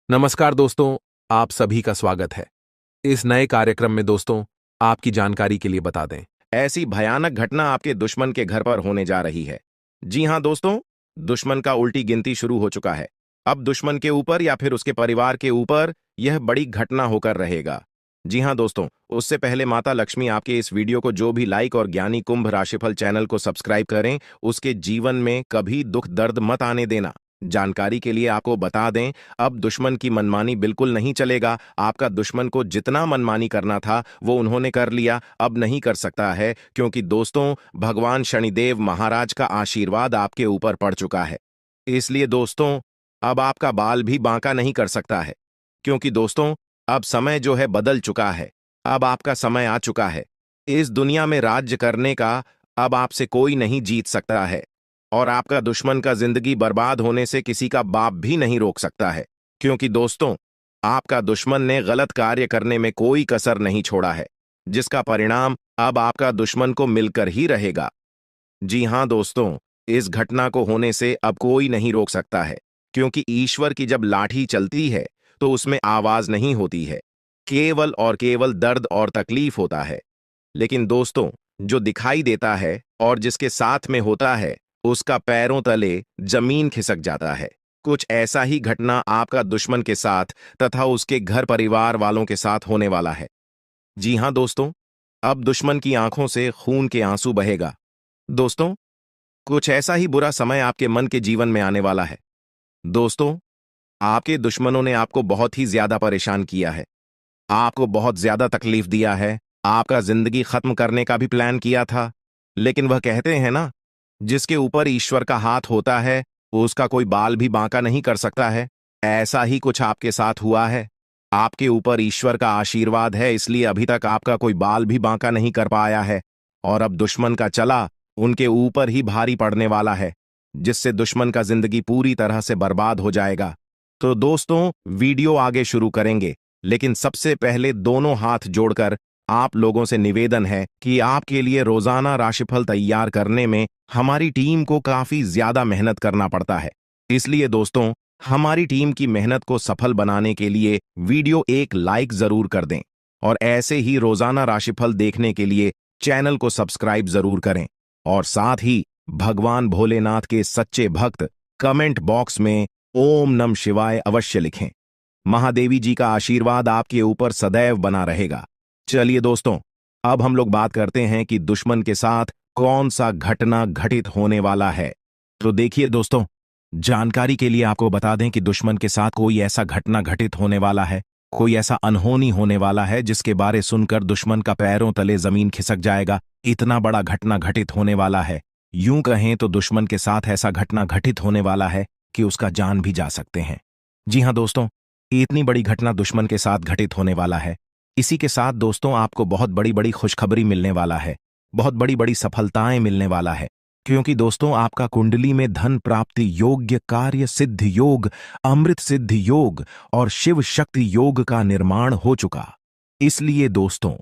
नमस्कार दोस्तों, आप सभी का स्वागत है। इस नए कार्यक्रम में दोस्तों, आपकी जानकारी के लिए बता दें, ऐसी भयानक घटना आपके दुश्मन के घर पर होने जा रही है। जी हां दोस्तों, दुश्मन का उल्टी गिनती शुरू हो चुका है। अब दुश्मन के ऊपर या फिर उसके परिवार के ऊपर यह बड़ी घटना होकर रहेगा। जी हां दोस्तों, उससे पहले माता लक्ष्मी आपके इस वीडियो को जो भी लाइक और ज्ञानी कुंभ राशिफल चैनल को सब्सक्राइब करें, उसके जीवन में कभी दुख दर्द मत आने देना। जानकारी के लिए आपको बता दें, अब दुश्मन की मनमानी बिल्कुल नहीं चलेगा। आपका दुश्मन को जितना मनमानी करना था वो उन्होंने कर लिया, अब नहीं कर सकता है, क्योंकि दोस्तों भगवान शनिदेव महाराज का आशीर्वाद आपके ऊपर पड़ चुका है। इसलिए दोस्तों अब आपका बाल भी बांका नहीं कर सकता है, क्योंकि दोस्तों अब समय जो है बदल चुका है। अब आपका समय आ चुका है। इस दुनिया में राज्य करने का अब आपसे कोई नहीं जीत सकता है, और आपका दुश्मन का जिंदगी बर्बाद होने से किसी का बाप भी नहीं रोक सकता है, क्योंकि दोस्तों आपका दुश्मन ने गलत कार्य करने में कोई कसर नहीं छोड़ा है, जिसका परिणाम अब आपका दुश्मन को मिलकर ही रहेगा। जी हां दोस्तों, इस घटना को होने से अब कोई नहीं रोक सकता है, क्योंकि ईश्वर की जब लाठी चलती है तो उसमें आवाज नहीं होती है, केवल और केवल दर्द और तकलीफ होता है। लेकिन दोस्तों जो दिखाई देता है और जिसके साथ में होता है, उसका पैरों तले जमीन खिसक जाता है। कुछ ऐसा ही घटना आपका दुश्मन के साथ तथा उसके घर परिवार वालों के साथ होने वाला है। जी हां दोस्तों, अब दुश्मन की आंखों से खून के आंसू बहेगा। दोस्तों कुछ ऐसा ही बुरा समय आपके मन के जीवन में आने वाला है। दोस्तों आपके दुश्मनों ने आपको बहुत ही ज्यादा परेशान किया है, आपको बहुत ज्यादा तकलीफ दिया है, आपका जिंदगी खत्म करने का भी प्लान किया था। लेकिन वह कहते हैं ना, जिसके ऊपर ईश्वर का हाथ होता है वो उसका कोई बाल भी बांका नहीं कर सकता है। ऐसा ही कुछ आपके साथ हुआ है। आपके ऊपर ईश्वर का आशीर्वाद है, इसलिए अभी तक आपका कोई बाल भी बांका नहीं कर पाया है, और अब दुश्मन का चला उनके ऊपर ही भारी पड़ने वाला है, जिससे दुश्मन का जिंदगी पूरी तरह से बर्बाद हो जाएगा। तो दोस्तों वीडियो आगे शुरू करेंगे, लेकिन सबसे पहले दोनों हाथ जोड़कर आप लोगों से निवेदन है कि आपके लिए रोजाना राशिफल तैयार करने में हमारी टीम को काफी ज्यादा मेहनत करना पड़ता है। इसलिए दोस्तों हमारी टीम की मेहनत को सफल बनाने के लिए वीडियो एक लाइक जरूर कर दें, और ऐसे ही रोजाना राशिफल देखने के लिए चैनल को सब्सक्राइब जरूर करें, और साथ ही भगवान भोलेनाथ के सच्चे भक्त कमेंट बॉक्स में ओम नम शिवाय अवश्य लिखें। महादेवी जी का आशीर्वाद आपके ऊपर सदैव बना रहेगा। चलिए दोस्तों, अब हम लोग बात करते हैं कि दुश्मन के साथ कौन सा घटना घटित होने वाला है। तो देखिए दोस्तों, जानकारी के लिए आपको बता दें कि दुश्मन के साथ कोई ऐसा घटना घटित होने वाला है, कोई ऐसा अनहोनी होने वाला है जिसके बारे सुनकर दुश्मन का पैरों तले जमीन खिसक जाएगा। इतना बड़ा घटना घटित होने वाला है, यूं कहें तो दुश्मन के साथ ऐसा घटना घटित होने वाला है कि उसका जान भी जा सकते हैं। जी हां दोस्तों, इतनी बड़ी घटना दुश्मन के साथ घटित होने वाला है। इसी के साथ दोस्तों आपको बहुत बड़ी बड़ी खुशखबरी मिलने वाला है, बहुत बड़ी बड़ी सफलताएं मिलने वाला है, क्योंकि दोस्तों आपका कुंडली में धन प्राप्ति योग्य, कार्य सिद्ध योग, अमृत सिद्ध योग और शिव शक्ति योग का निर्माण हो चुका। इसलिए दोस्तों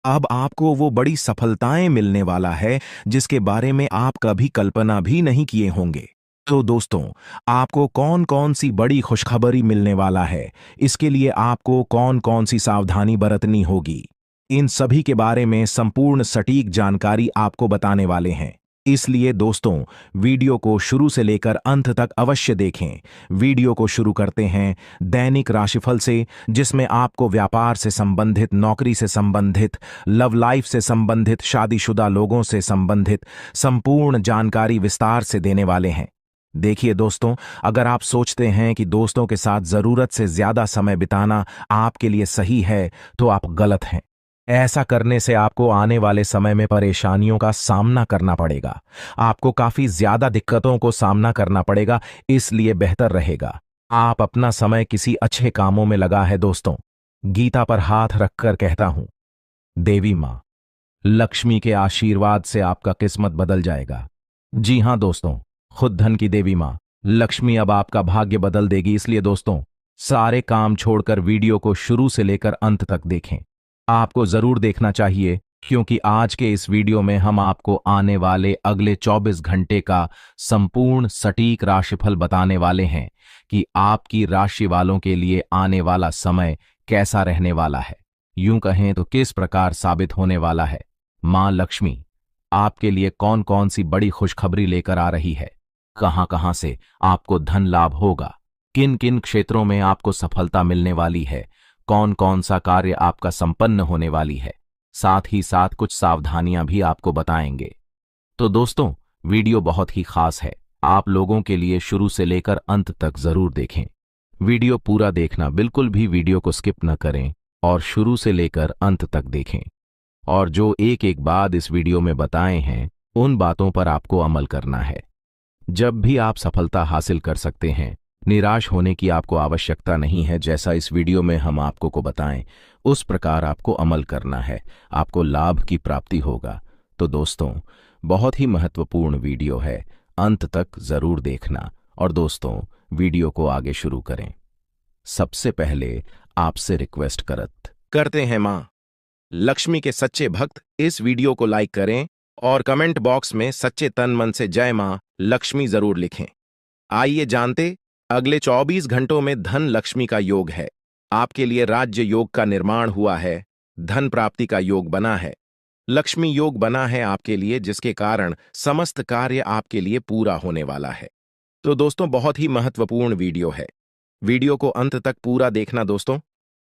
अब आपको वो बड़ी सफलताएं मिलने वाला है जिसके बारे में आप कभी कल्पना भी नहीं किए होंगे। तो दोस्तों आपको कौन कौन सी बड़ी खुशखबरी मिलने वाला है, इसके लिए आपको कौन कौन सी सावधानी बरतनी होगी, इन सभी के बारे में संपूर्ण सटीक जानकारी आपको बताने वाले हैं। इसलिए दोस्तों वीडियो को शुरू से लेकर अंत तक अवश्य देखें। वीडियो को शुरू करते हैं दैनिक राशिफल से, जिसमें आपको व्यापार से संबंधित, नौकरी से संबंधित, लव लाइफ से संबंधित, शादीशुदा लोगों से संबंधित संपूर्ण जानकारी विस्तार से देने वाले हैं। देखिए दोस्तों, अगर आप सोचते हैं कि दोस्तों के साथ जरूरत से ज्यादा समय बिताना आपके लिए सही है, तो आप गलत हैं। ऐसा करने से आपको आने वाले समय में परेशानियों का सामना करना पड़ेगा, आपको काफी ज्यादा दिक्कतों को सामना करना पड़ेगा। इसलिए बेहतर रहेगा आप अपना समय किसी अच्छे कामों में लगा है। दोस्तों गीता पर हाथ रखकर कहता हूं, देवी मां लक्ष्मी के आशीर्वाद से आपका किस्मत बदल जाएगा। जी हां दोस्तों, खुद धन की देवी मां लक्ष्मी अब आपका भाग्य बदल देगी। इसलिए दोस्तों सारे काम छोड़कर वीडियो को शुरू से लेकर अंत तक देखें। आपको जरूर देखना चाहिए क्योंकि आज के इस वीडियो में हम आपको आने वाले अगले 24 घंटे का संपूर्ण सटीक राशिफल बताने वाले हैं कि आपकी राशि वालों के लिए आने वाला समय कैसा रहने वाला है। यूं कहें तो किस प्रकार साबित होने वाला है। मां लक्ष्मी आपके लिए कौन कौन सी बड़ी खुशखबरी लेकर आ रही है, कहां कहां से आपको धन लाभ होगा, किन किन क्षेत्रों में आपको सफलता मिलने वाली है, कौन कौन सा कार्य आपका संपन्न होने वाली है, साथ ही साथ कुछ सावधानियां भी आपको बताएंगे। तो दोस्तों, वीडियो बहुत ही खास है, आप लोगों के लिए शुरू से लेकर अंत तक जरूर देखें। वीडियो पूरा देखना, बिल्कुल भी वीडियो को स्किप न करें और शुरू से लेकर अंत तक देखें। और जो एक एक बात इस वीडियो में बताए हैं उन बातों पर आपको अमल करना है। जब भी आप सफलता हासिल कर सकते हैं, निराश होने की आपको आवश्यकता नहीं है। जैसा इस वीडियो में हम आपको को बताएं उस प्रकार आपको अमल करना है, आपको लाभ की प्राप्ति होगा। तो दोस्तों, बहुत ही महत्वपूर्ण वीडियो है, अंत तक जरूर देखना। और दोस्तों, वीडियो को आगे शुरू करें सबसे पहले आपसे रिक्वेस्ट करते हैं मां लक्ष्मी के सच्चे भक्त इस वीडियो को लाइक करें और कमेंट बॉक्स में सच्चे तन मन से जय मां लक्ष्मी जरूर लिखें। आइए जानते, अगले 24 घंटों में धन लक्ष्मी का योग है। आपके लिए राज्य योग का निर्माण हुआ है, धन प्राप्ति का योग बना है, लक्ष्मी योग बना है आपके लिए, जिसके कारण समस्त कार्य आपके लिए पूरा होने वाला है। तो दोस्तों, बहुत ही महत्वपूर्ण वीडियो है, वीडियो को अंत तक पूरा देखना। दोस्तों,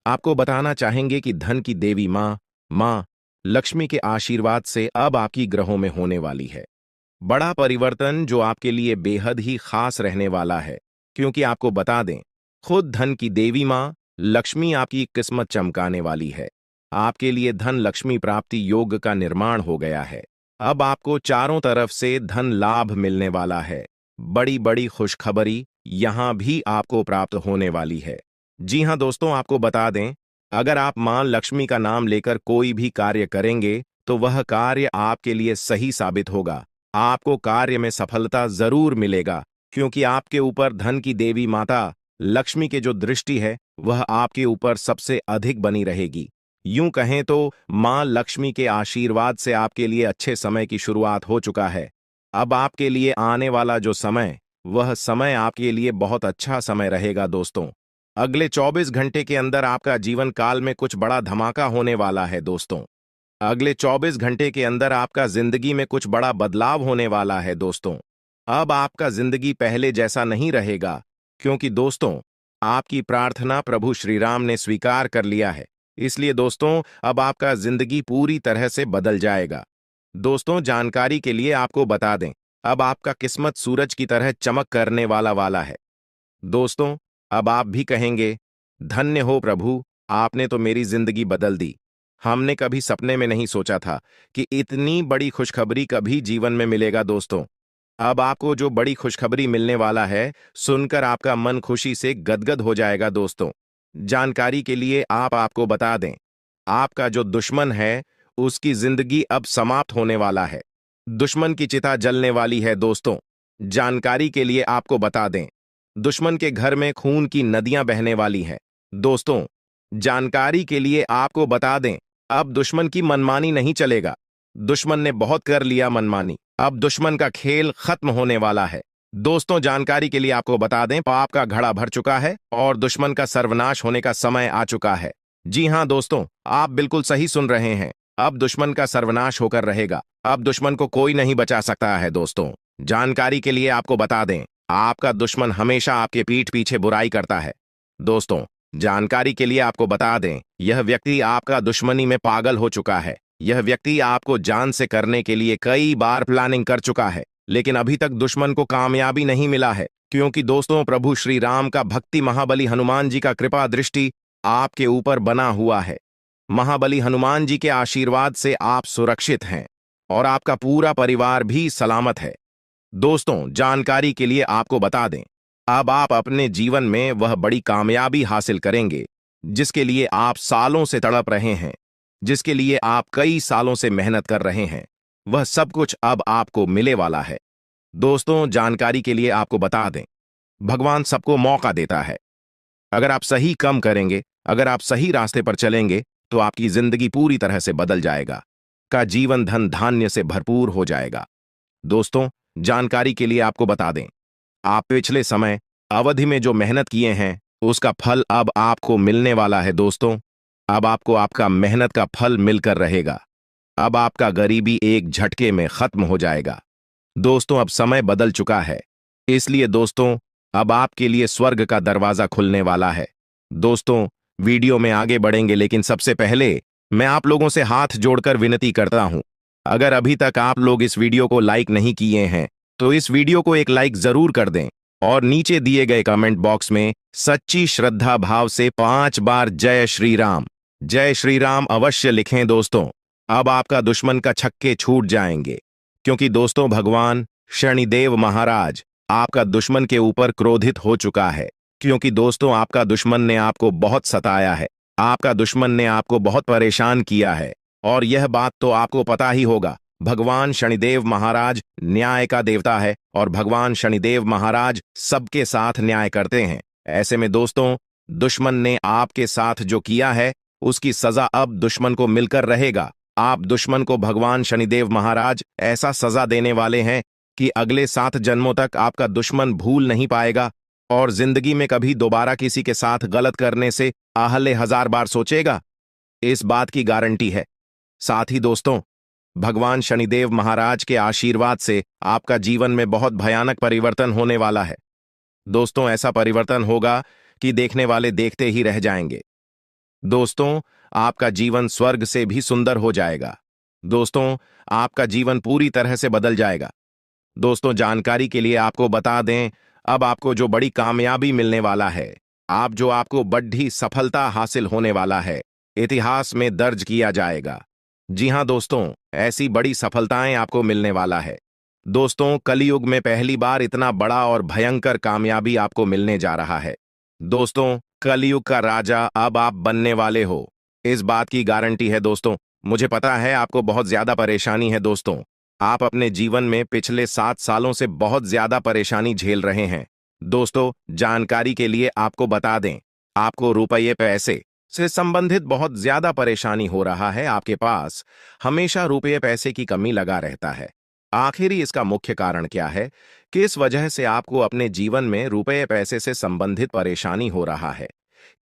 आपको बताना चाहेंगे कि धन की देवी मां लक्ष्मी के आशीर्वाद से अब आपकी ग्रहों में होने वाली है बड़ा परिवर्तन, जो आपके लिए बेहद ही खास रहने वाला है। क्योंकि आपको बता दें, खुद धन की देवी मां लक्ष्मी आपकी किस्मत चमकाने वाली है। आपके लिए धन लक्ष्मी प्राप्ति योग का निर्माण हो गया है। अब आपको चारों तरफ से धन लाभ मिलने वाला है। बड़ी बड़ी खुशखबरी यहां भी आपको प्राप्त होने वाली है। जी हां दोस्तों, आपको बता दें, अगर आप मां लक्ष्मी का नाम लेकर कोई भी कार्य करेंगे तो वह कार्य आपके लिए सही साबित होगा। आपको कार्य में सफलता जरूर मिलेगा, क्योंकि आपके ऊपर धन की देवी माता लक्ष्मी की जो दृष्टि है वह आपके ऊपर सबसे अधिक बनी रहेगी। यूं कहें तो मां लक्ष्मी के आशीर्वाद से आपके लिए अच्छे समय की शुरुआत हो चुका है। अब आपके लिए आने वाला जो समय, वह समय आपके लिए बहुत अच्छा समय रहेगा। दोस्तों, अगले 24 घंटे के अंदर आपका जीवन काल में कुछ बड़ा धमाका होने वाला है। दोस्तों, अगले 24 घंटे के अंदर आपका जिंदगी में कुछ बड़ा बदलाव होने वाला है। दोस्तों, अब आपका जिंदगी पहले जैसा नहीं रहेगा, क्योंकि दोस्तों, आपकी प्रार्थना प्रभु श्री राम ने स्वीकार कर लिया है। इसलिए दोस्तों, अब आपका जिंदगी पूरी तरह से बदल जाएगा। दोस्तों, जानकारी के लिए आपको बता दें, अब आपका किस्मत सूरज की तरह चमक करने वाला है। दोस्तों, अब आप भी कहेंगे, धन्य हो प्रभु, आपने तो मेरी जिंदगी बदल दी। हमने कभी सपने में नहीं सोचा था कि इतनी बड़ी खुशखबरी कभी जीवन में मिलेगा। दोस्तों, अब आपको जो बड़ी खुशखबरी मिलने वाला है, सुनकर आपका मन खुशी से गदगद हो जाएगा। दोस्तों, जानकारी के लिए आपको बता दें, आपका जो दुश्मन है उसकी जिंदगी अब समाप्त होने वाला है। दुश्मन की चिता जलने वाली है। दोस्तों, जानकारी के लिए आपको बता दें, दुश्मन के घर में खून की नदियां बहने वाली हैं। दोस्तों, जानकारी के लिए आपको बता दें, अब दुश्मन की मनमानी नहीं चलेगा। दुश्मन ने बहुत कर लिया मनमानी, अब दुश्मन का खेल खत्म होने वाला है। दोस्तों, जानकारी के लिए आपको बता दें, पाप का घड़ा भर चुका है और दुश्मन का सर्वनाश होने का समय आ चुका है। जी हां दोस्तों, आप बिल्कुल सही सुन रहे हैं, अब दुश्मन का सर्वनाश होकर रहेगा। अब दुश्मन को कोई नहीं बचा सकता है। दोस्तों, जानकारी के लिए आपको बता दें, आपका दुश्मन हमेशा आपके पीठ पीछे बुराई करता है। दोस्तों, जानकारी के लिए आपको बता दें, यह व्यक्ति आपका दुश्मनी में पागल हो चुका है। यह व्यक्ति आपको जान से करने के लिए कई बार प्लानिंग कर चुका है, लेकिन अभी तक दुश्मन को कामयाबी नहीं मिला है। क्योंकि दोस्तों, प्रभु श्री राम का भक्ति महाबली हनुमान जी का कृपा दृष्टि आपके ऊपर बना हुआ है। महाबली हनुमान जी के आशीर्वाद से आप सुरक्षित हैं और आपका पूरा परिवार भी सलामत है। दोस्तों, जानकारी के लिए आपको बता दें, अब आप अपने जीवन में वह बड़ी कामयाबी हासिल करेंगे जिसके लिए आप सालों से तड़प रहे हैं, जिसके लिए आप कई सालों से मेहनत कर रहे हैं। वह सब कुछ अब आपको मिले वाला है। दोस्तों, जानकारी के लिए आपको बता दें, भगवान सबको मौका देता है। अगर आप सही काम करेंगे, अगर आप सही रास्ते पर चलेंगे, तो आपकी जिंदगी पूरी तरह से बदल जाएगा। का जीवन धन धान्य से भरपूर हो जाएगा। दोस्तों, जानकारी के लिए आपको बता दें, आप पिछले समय अवधि में जो मेहनत किए हैं उसका फल अब आपको मिलने वाला है। दोस्तों, अब आपको आपका मेहनत का फल मिलकर रहेगा। अब आपका गरीबी एक झटके में खत्म हो जाएगा। दोस्तों, अब समय बदल चुका है, इसलिए दोस्तों अब आपके लिए स्वर्ग का दरवाजा खुलने वाला है। दोस्तों, वीडियो में आगे बढ़ेंगे, लेकिन सबसे पहले मैं आप लोगों से हाथ जोड़कर विनती करता हूं, अगर अभी तक आप लोग इस वीडियो को लाइक नहीं किए हैं तो इस वीडियो को एक लाइक जरूर कर दें और नीचे दिए गए कमेंट बॉक्स में सच्ची श्रद्धा भाव से 5 बार जय श्री राम अवश्य लिखें। दोस्तों, अब आपका दुश्मन का छक्के छूट जाएंगे, क्योंकि दोस्तों भगवान शनिदेव महाराज आपका दुश्मन के ऊपर क्रोधित हो चुका है। क्योंकि दोस्तों आपका दुश्मन ने आपको बहुत सताया है, आपका दुश्मन ने आपको बहुत परेशान किया है, और यह बात तो आपको पता ही होगा, भगवान शनिदेव महाराज न्याय का देवता है और भगवान शनिदेव महाराज सबके साथ न्याय करते हैं। ऐसे में दोस्तों दुश्मन ने आपके साथ जो किया है उसकी सजा अब दुश्मन को मिलकर रहेगा। आप दुश्मन को भगवान शनिदेव महाराज ऐसा सजा देने वाले हैं कि अगले 7 जन्मों तक आपका दुश्मन भूल नहीं पाएगा और जिंदगी में कभी दोबारा किसी के साथ गलत करने से आहले 1000 बार सोचेगा, इस बात की गारंटी है। साथ ही दोस्तों भगवान शनिदेव महाराज के आशीर्वाद से आपका जीवन में बहुत भयानक परिवर्तन होने वाला है। दोस्तों, ऐसा परिवर्तन होगा कि देखने वाले देखते ही रह जाएंगे। दोस्तों, आपका जीवन स्वर्ग से भी सुंदर हो जाएगा। दोस्तों, आपका जीवन पूरी तरह से बदल जाएगा। दोस्तों, जानकारी के लिए आपको बता दें, अब आपको जो बड़ी कामयाबी मिलने वाला है, आपको बड़ी सफलता हासिल होने वाला है, इतिहास में दर्ज किया जाएगा। जी हां दोस्तों, ऐसी बड़ी सफलताएं आपको मिलने वाला है। दोस्तों, कलयुग में पहली बार इतना बड़ा और भयंकर कामयाबी आपको मिलने जा रहा है। दोस्तों, कलयुग का राजा अब आप बनने वाले हो, इस बात की गारंटी है। दोस्तों, मुझे पता है आपको बहुत ज्यादा परेशानी है। दोस्तों, आप अपने जीवन में पिछले 7 सालों से बहुत ज्यादा परेशानी झेल रहे हैं। दोस्तों, जानकारी के लिए आपको बता दें, आपको रुपये पैसे से संबंधित बहुत ज्यादा परेशानी हो रहा है। आपके पास हमेशा रुपये पैसे की कमी लगा रहता है। आखिर इसका मुख्य कारण क्या है? किस वजह से आपको अपने जीवन में रुपये पैसे से संबंधित परेशानी हो रहा है?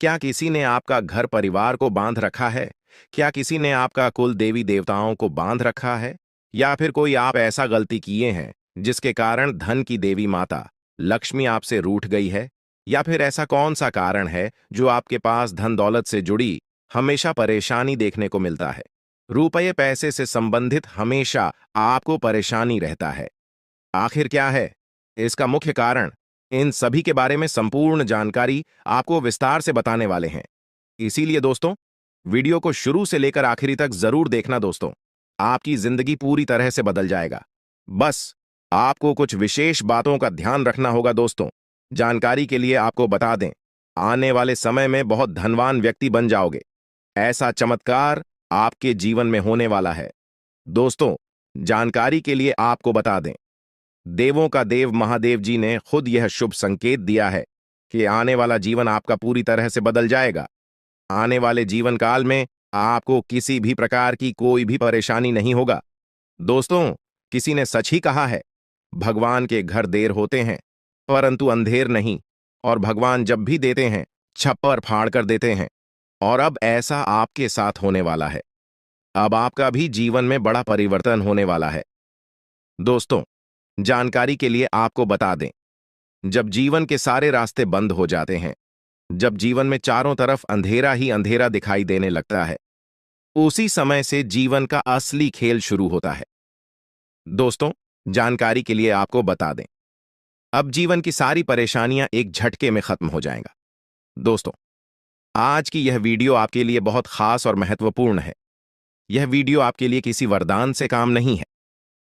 क्या किसी ने आपका घर परिवार को बांध रखा है? क्या किसी ने आपका कुल देवी देवताओं को बांध रखा है? या फिर कोई आप ऐसा गलती किए हैं जिसके कारण धन की देवी माता लक्ष्मी आपसे रूठ गई है? या फिर ऐसा कौन सा कारण है जो आपके पास धन दौलत से जुड़ी हमेशा परेशानी देखने को मिलता है? रुपये पैसे से संबंधित हमेशा आपको परेशानी रहता है। आखिर क्या है इसका मुख्य कारण? इन सभी के बारे में संपूर्ण जानकारी आपको विस्तार से बताने वाले हैं। इसीलिए दोस्तों वीडियो को शुरू से लेकर आखिरी तक जरूर देखना। दोस्तों, आपकी जिंदगी पूरी तरह से बदल जाएगा। बस आपको कुछ विशेष बातों का ध्यान रखना होगा। दोस्तों, जानकारी के लिए आपको बता दें, आने वाले समय में बहुत धनवान व्यक्ति बन जाओगे। ऐसा चमत्कार आपके जीवन में होने वाला है। दोस्तों, जानकारी के लिए आपको बता दें, देवों का देव महादेव जी ने खुद यह शुभ संकेत दिया है कि आने वाला जीवन आपका पूरी तरह से बदल जाएगा। आने वाले जीवन काल में आपको किसी भी प्रकार की कोई भी परेशानी नहीं होगा। दोस्तों, किसी ने सच ही कहा है, भगवान के घर देर होते हैं परंतु अंधेर नहीं, और भगवान जब भी देते हैं छप्पर फाड़ कर देते हैं। और अब ऐसा आपके साथ होने वाला है। अब आपका भी जीवन में बड़ा परिवर्तन होने वाला है। दोस्तों, जानकारी के लिए आपको बता दें, जब जीवन के सारे रास्ते बंद हो जाते हैं, जब जीवन में चारों तरफ अंधेरा ही अंधेरा दिखाई देने लगता है, उसी समय से जीवन का असली खेल शुरू होता है। दोस्तों, जानकारी के लिए आपको बता दें, अब जीवन की सारी परेशानियां एक झटके में खत्म हो जाएगा। दोस्तों, आज की यह वीडियो आपके लिए बहुत खास और महत्वपूर्ण है। यह वीडियो आपके लिए किसी वरदान से काम नहीं है,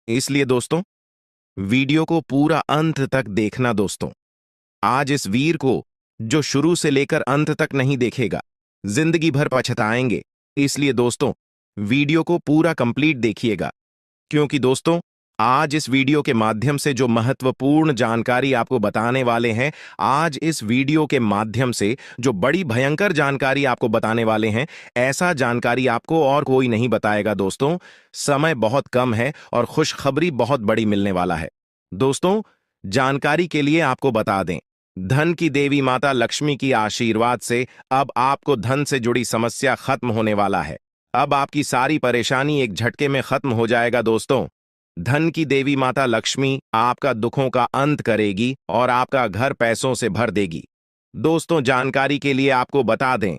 इसलिए दोस्तों वीडियो को पूरा अंत तक देखना। दोस्तों, आज इस वीर को जो शुरू से लेकर अंत तक नहीं देखेगा, जिंदगी भर पछताएंगे। इसलिए दोस्तों वीडियो को पूरा कंप्लीट देखिएगा, क्योंकि दोस्तों आज इस वीडियो के माध्यम से जो महत्वपूर्ण जानकारी आपको बताने वाले हैं, आज इस वीडियो के माध्यम से जो बड़ी भयंकर जानकारी आपको बताने वाले हैं, ऐसा जानकारी आपको और कोई नहीं बताएगा दोस्तों। समय बहुत कम है और खुशखबरी बहुत बड़ी मिलने वाला है। दोस्तों, जानकारी के लिए आपको बता दें, धन की देवी माता लक्ष्मी की आशीर्वाद से अब आपको धन से जुड़ी समस्या खत्म होने वाला है। अब आपकी सारी परेशानी एक झटके में खत्म हो जाएगा दोस्तों। धन की देवी माता लक्ष्मी आपका दुखों का अंत करेगी और आपका घर पैसों से भर देगी। दोस्तों, जानकारी के लिए आपको बता दें,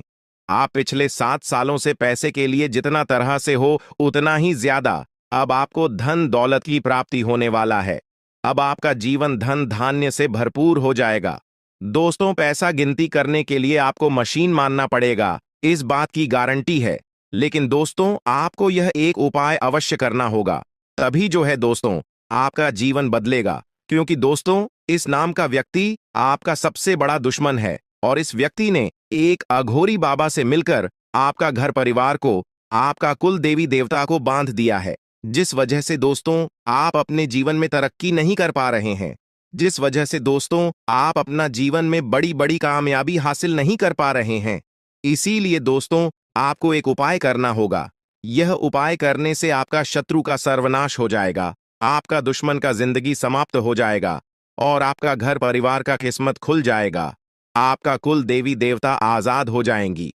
आप पिछले 7 सालों से पैसे के लिए जितना तरह से हो उतना ही ज्यादा अब आपको धन दौलत की प्राप्ति होने वाला है। अब आपका जीवन धन धान्य से भरपूर हो जाएगा। दोस्तों, पैसा गिनती करने के लिए आपको मशीन मानना पड़ेगा, इस बात की गारंटी है। लेकिन दोस्तों, आपको यह एक उपाय अवश्य करना होगा, तभी जो है दोस्तों आपका जीवन बदलेगा। क्योंकि दोस्तों, इस नाम का व्यक्ति आपका सबसे बड़ा दुश्मन है और इस व्यक्ति ने एक अघोरी बाबा से मिलकर आपका घर परिवार को, आपका कुल देवी देवता को बांध दिया है। जिस वजह से दोस्तों आप अपने जीवन में तरक्की नहीं कर पा रहे हैं, जिस वजह से दोस्तों आप अपना जीवन में बड़ी बड़ी कामयाबी हासिल नहीं कर पा रहे हैं। इसीलिए दोस्तों आपको एक उपाय करना होगा। यह उपाय करने से आपका शत्रु का सर्वनाश हो जाएगा, आपका दुश्मन का जिंदगी समाप्त हो जाएगा और आपका घर परिवार का किस्मत खुल जाएगा। आपका कुल देवी देवता आजाद हो जाएंगी।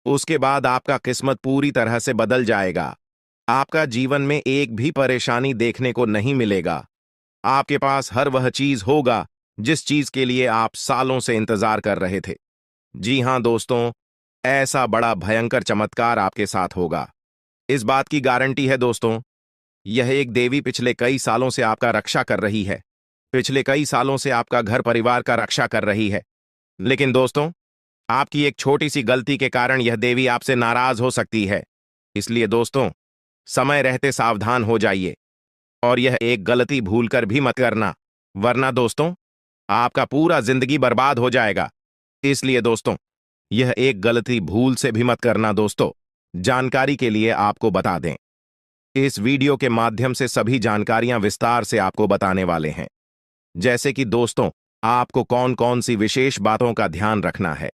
उसके बाद आपका किस्मत पूरी तरह से बदल जाएगा। आपका जीवन में एक भी परेशानी देखने को नहीं मिलेगा। आपके पास हर वह चीज होगा जिस चीज के लिए आप सालों से इंतजार कर रहे थे। जी हां दोस्तों, ऐसा बड़ा भयंकर चमत्कार आपके साथ होगा। इस बात की गारंटी है दोस्तों, यह एक देवी पिछले कई सालों से आपका रक्षा कर रही है, पिछले कई सालों से आपका घर परिवार का रक्षा कर रही है। लेकिन दोस्तों, आपकी एक छोटी सी गलती के कारण यह देवी आपसे नाराज हो सकती है। इसलिए दोस्तों, समय रहते सावधान हो जाइए और यह एक गलती भूलकर भी मत करना, वरना दोस्तों आपका पूरा जिंदगी बर्बाद हो जाएगा। इसलिए दोस्तों, यह एक गलती भूल से भी मत करना दोस्तों। जानकारी के लिए आपको बता दें, इस वीडियो के माध्यम से सभी जानकारियां विस्तार से आपको बताने वाले हैं। जैसे कि दोस्तों, आपको कौन कौन सी विशेष बातों का ध्यान रखना है,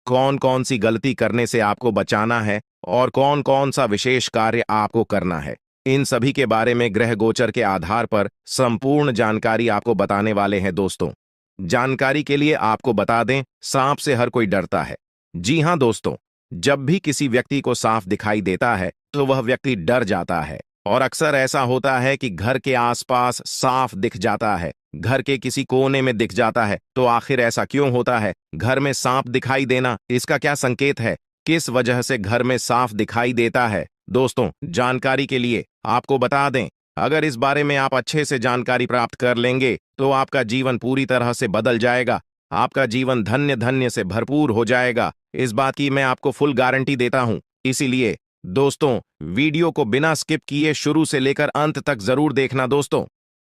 कौन कौन सी गलती करने से आपको बचाना है और कौन कौन सा विशेष कार्य आपको करना है, इन सभी के बारे में ग्रह गोचर के आधार पर संपूर्ण जानकारी आपको बताने वाले हैं दोस्तों। जानकारी के लिए आपको बता दें, सांप से हर कोई डरता है। जी हां दोस्तों, जब भी किसी व्यक्ति को सांप दिखाई देता है तो वह व्यक्ति डर जाता है और अक्सर ऐसा होता है कि घर के आसपास सांप दिख जाता है, घर के किसी कोने में दिख जाता है। तो आखिर ऐसा क्यों होता है? घर में सांप दिखाई देना इसका क्या संकेत है? किस वजह से घर में सांप दिखाई देता है? दोस्तों, जानकारी के लिए आपको बता दें, अगर इस बारे में आप अच्छे से जानकारी प्राप्त कर लेंगे तो आपका जीवन पूरी तरह से बदल जाएगा, आपका जीवन धन्य धन्य से भरपूर हो जाएगा। इस बात की मैं आपको फुल गारंटी देता हूं। इसीलिए दोस्तों, वीडियो को बिना स्किप किए शुरू से लेकर अंत तक जरूर देखना दोस्तों।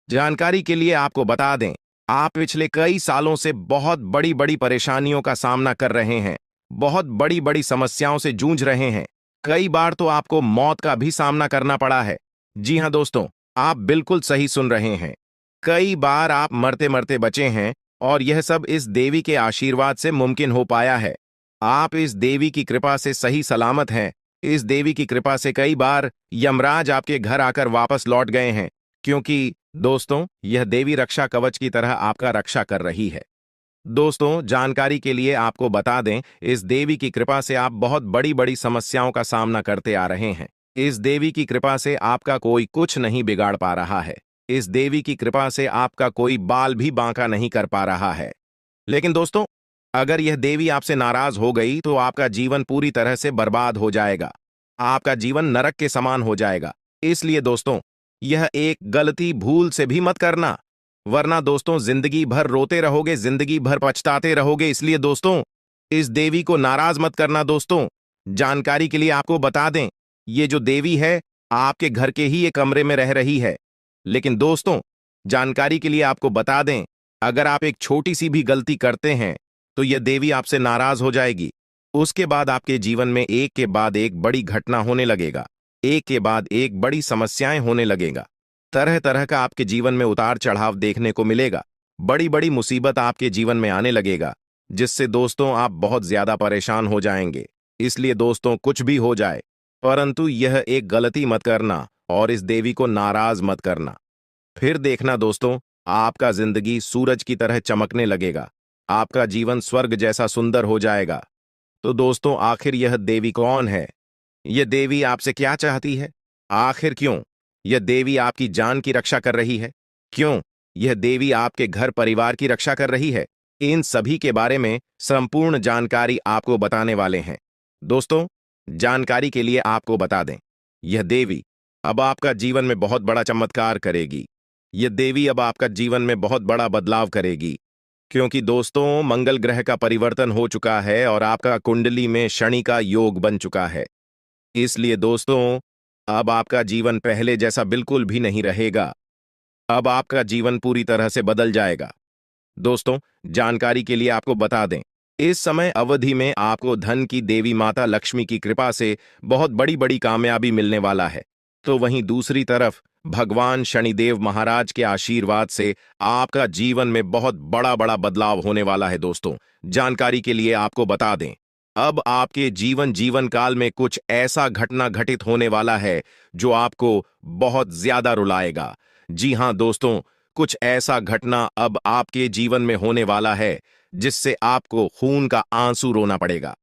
जानकारी के लिए आपको बता दें, आप पिछले कई सालों से बहुत बड़ी बड़ी परेशानियों का सामना कर रहे हैं, बहुत बड़ी बड़ी समस्याओं से जूझ रहे हैं। कई बार तो आपको मौत का भी सामना करना पड़ा है। जी हां दोस्तों, आप बिल्कुल सही सुन रहे हैं। कई बार आप मरते मरते बचे हैं और यह सब इस देवी के आशीर्वाद से मुमकिन हो पाया है। आप इस देवी की कृपा से सही सलामत हैं। इस देवी की कृपा से कई बार यमराज आपके घर आकर वापस लौट गए हैं, क्योंकि दोस्तों यह देवी रक्षा कवच की तरह आपका रक्षा कर रही है। दोस्तों, जानकारी के लिए आपको बता दें, इस देवी की कृपा से आप बहुत बड़ी बड़ी समस्याओं का सामना करते आ रहे हैं। इस देवी की कृपा से आपका कोई कुछ नहीं बिगाड़ पा रहा है। इस देवी की कृपा से आपका कोई बाल भी बांका नहीं कर पा रहा है। लेकिन दोस्तों, अगर यह देवी आपसे नाराज हो गई तो आपका जीवन पूरी तरह से बर्बाद हो जाएगा, आपका जीवन नरक के समान हो जाएगा। इसलिए दोस्तों, यह एक गलती भूल से भी मत करना, वरना दोस्तों जिंदगी भर रोते रहोगे, जिंदगी भर पछताते रहोगे। इसलिए दोस्तों, इस देवी को नाराज मत करना दोस्तों। जानकारी के लिए आपको बता दें, ये जो देवी है आपके घर के ही एक कमरे में रह रही है। लेकिन दोस्तों, जानकारी के लिए आपको बता दें, अगर आप एक छोटी सी भी गलती करते हैं तो यह देवी आपसे नाराज हो जाएगी। उसके बाद आपके जीवन में एक के बाद एक बड़ी घटना होने लगेगा, एक के बाद एक बड़ी समस्याएं होने लगेगा। तरह तरह का आपके जीवन में उतार चढ़ाव देखने को मिलेगा। बड़ी बड़ी मुसीबत आपके जीवन में आने लगेगा, जिससे दोस्तों आप बहुत ज्यादा परेशान हो जाएंगे। इसलिए दोस्तों कुछ भी हो जाए, परंतु यह एक गलती मत करना और इस देवी को नाराज मत करना। फिर देखना दोस्तों, आपका जिंदगी सूरज की तरह चमकने लगेगा, आपका जीवन स्वर्ग जैसा सुंदर हो जाएगा। तो दोस्तों आखिर यह देवी कौन है? यह देवी आपसे क्या चाहती है? आखिर क्यों यह देवी आपकी जान की रक्षा कर रही है? क्यों यह देवी आपके घर परिवार की रक्षा कर रही है? इन सभी के बारे में संपूर्ण जानकारी आपको बताने वाले हैं। दोस्तों, जानकारी के लिए आपको बता दें, यह देवी अब आपका जीवन में बहुत बड़ा चमत्कार करेगी। यह देवी अब आपका जीवन में बहुत बड़ा बदलाव करेगी, क्योंकि दोस्तों मंगल ग्रह का परिवर्तन हो चुका है और आपका कुंडली में शनि का योग बन चुका है। इसलिए दोस्तों अब आपका जीवन पहले जैसा बिल्कुल भी नहीं रहेगा। अब आपका जीवन पूरी तरह से बदल जाएगा। दोस्तों, जानकारी के लिए आपको बता दें, इस समय अवधि में आपको धन की देवी माता लक्ष्मी की कृपा से बहुत बड़ी बड़ी कामयाबी मिलने वाला है। तो वहीं दूसरी तरफ भगवान शनिदेव महाराज के आशीर्वाद से आपका जीवन में बहुत बड़ा बड़ा बदलाव होने वाला है। दोस्तों, जानकारी के लिए आपको बता दें, अब आपके जीवन काल में कुछ ऐसा घटना घटित होने वाला है जो आपको बहुत ज्यादा रुलाएगा। जी हां दोस्तों, कुछ ऐसा घटना अब आपके जीवन में होने वाला है जिससे आपको खून का आंसू रोना पड़ेगा।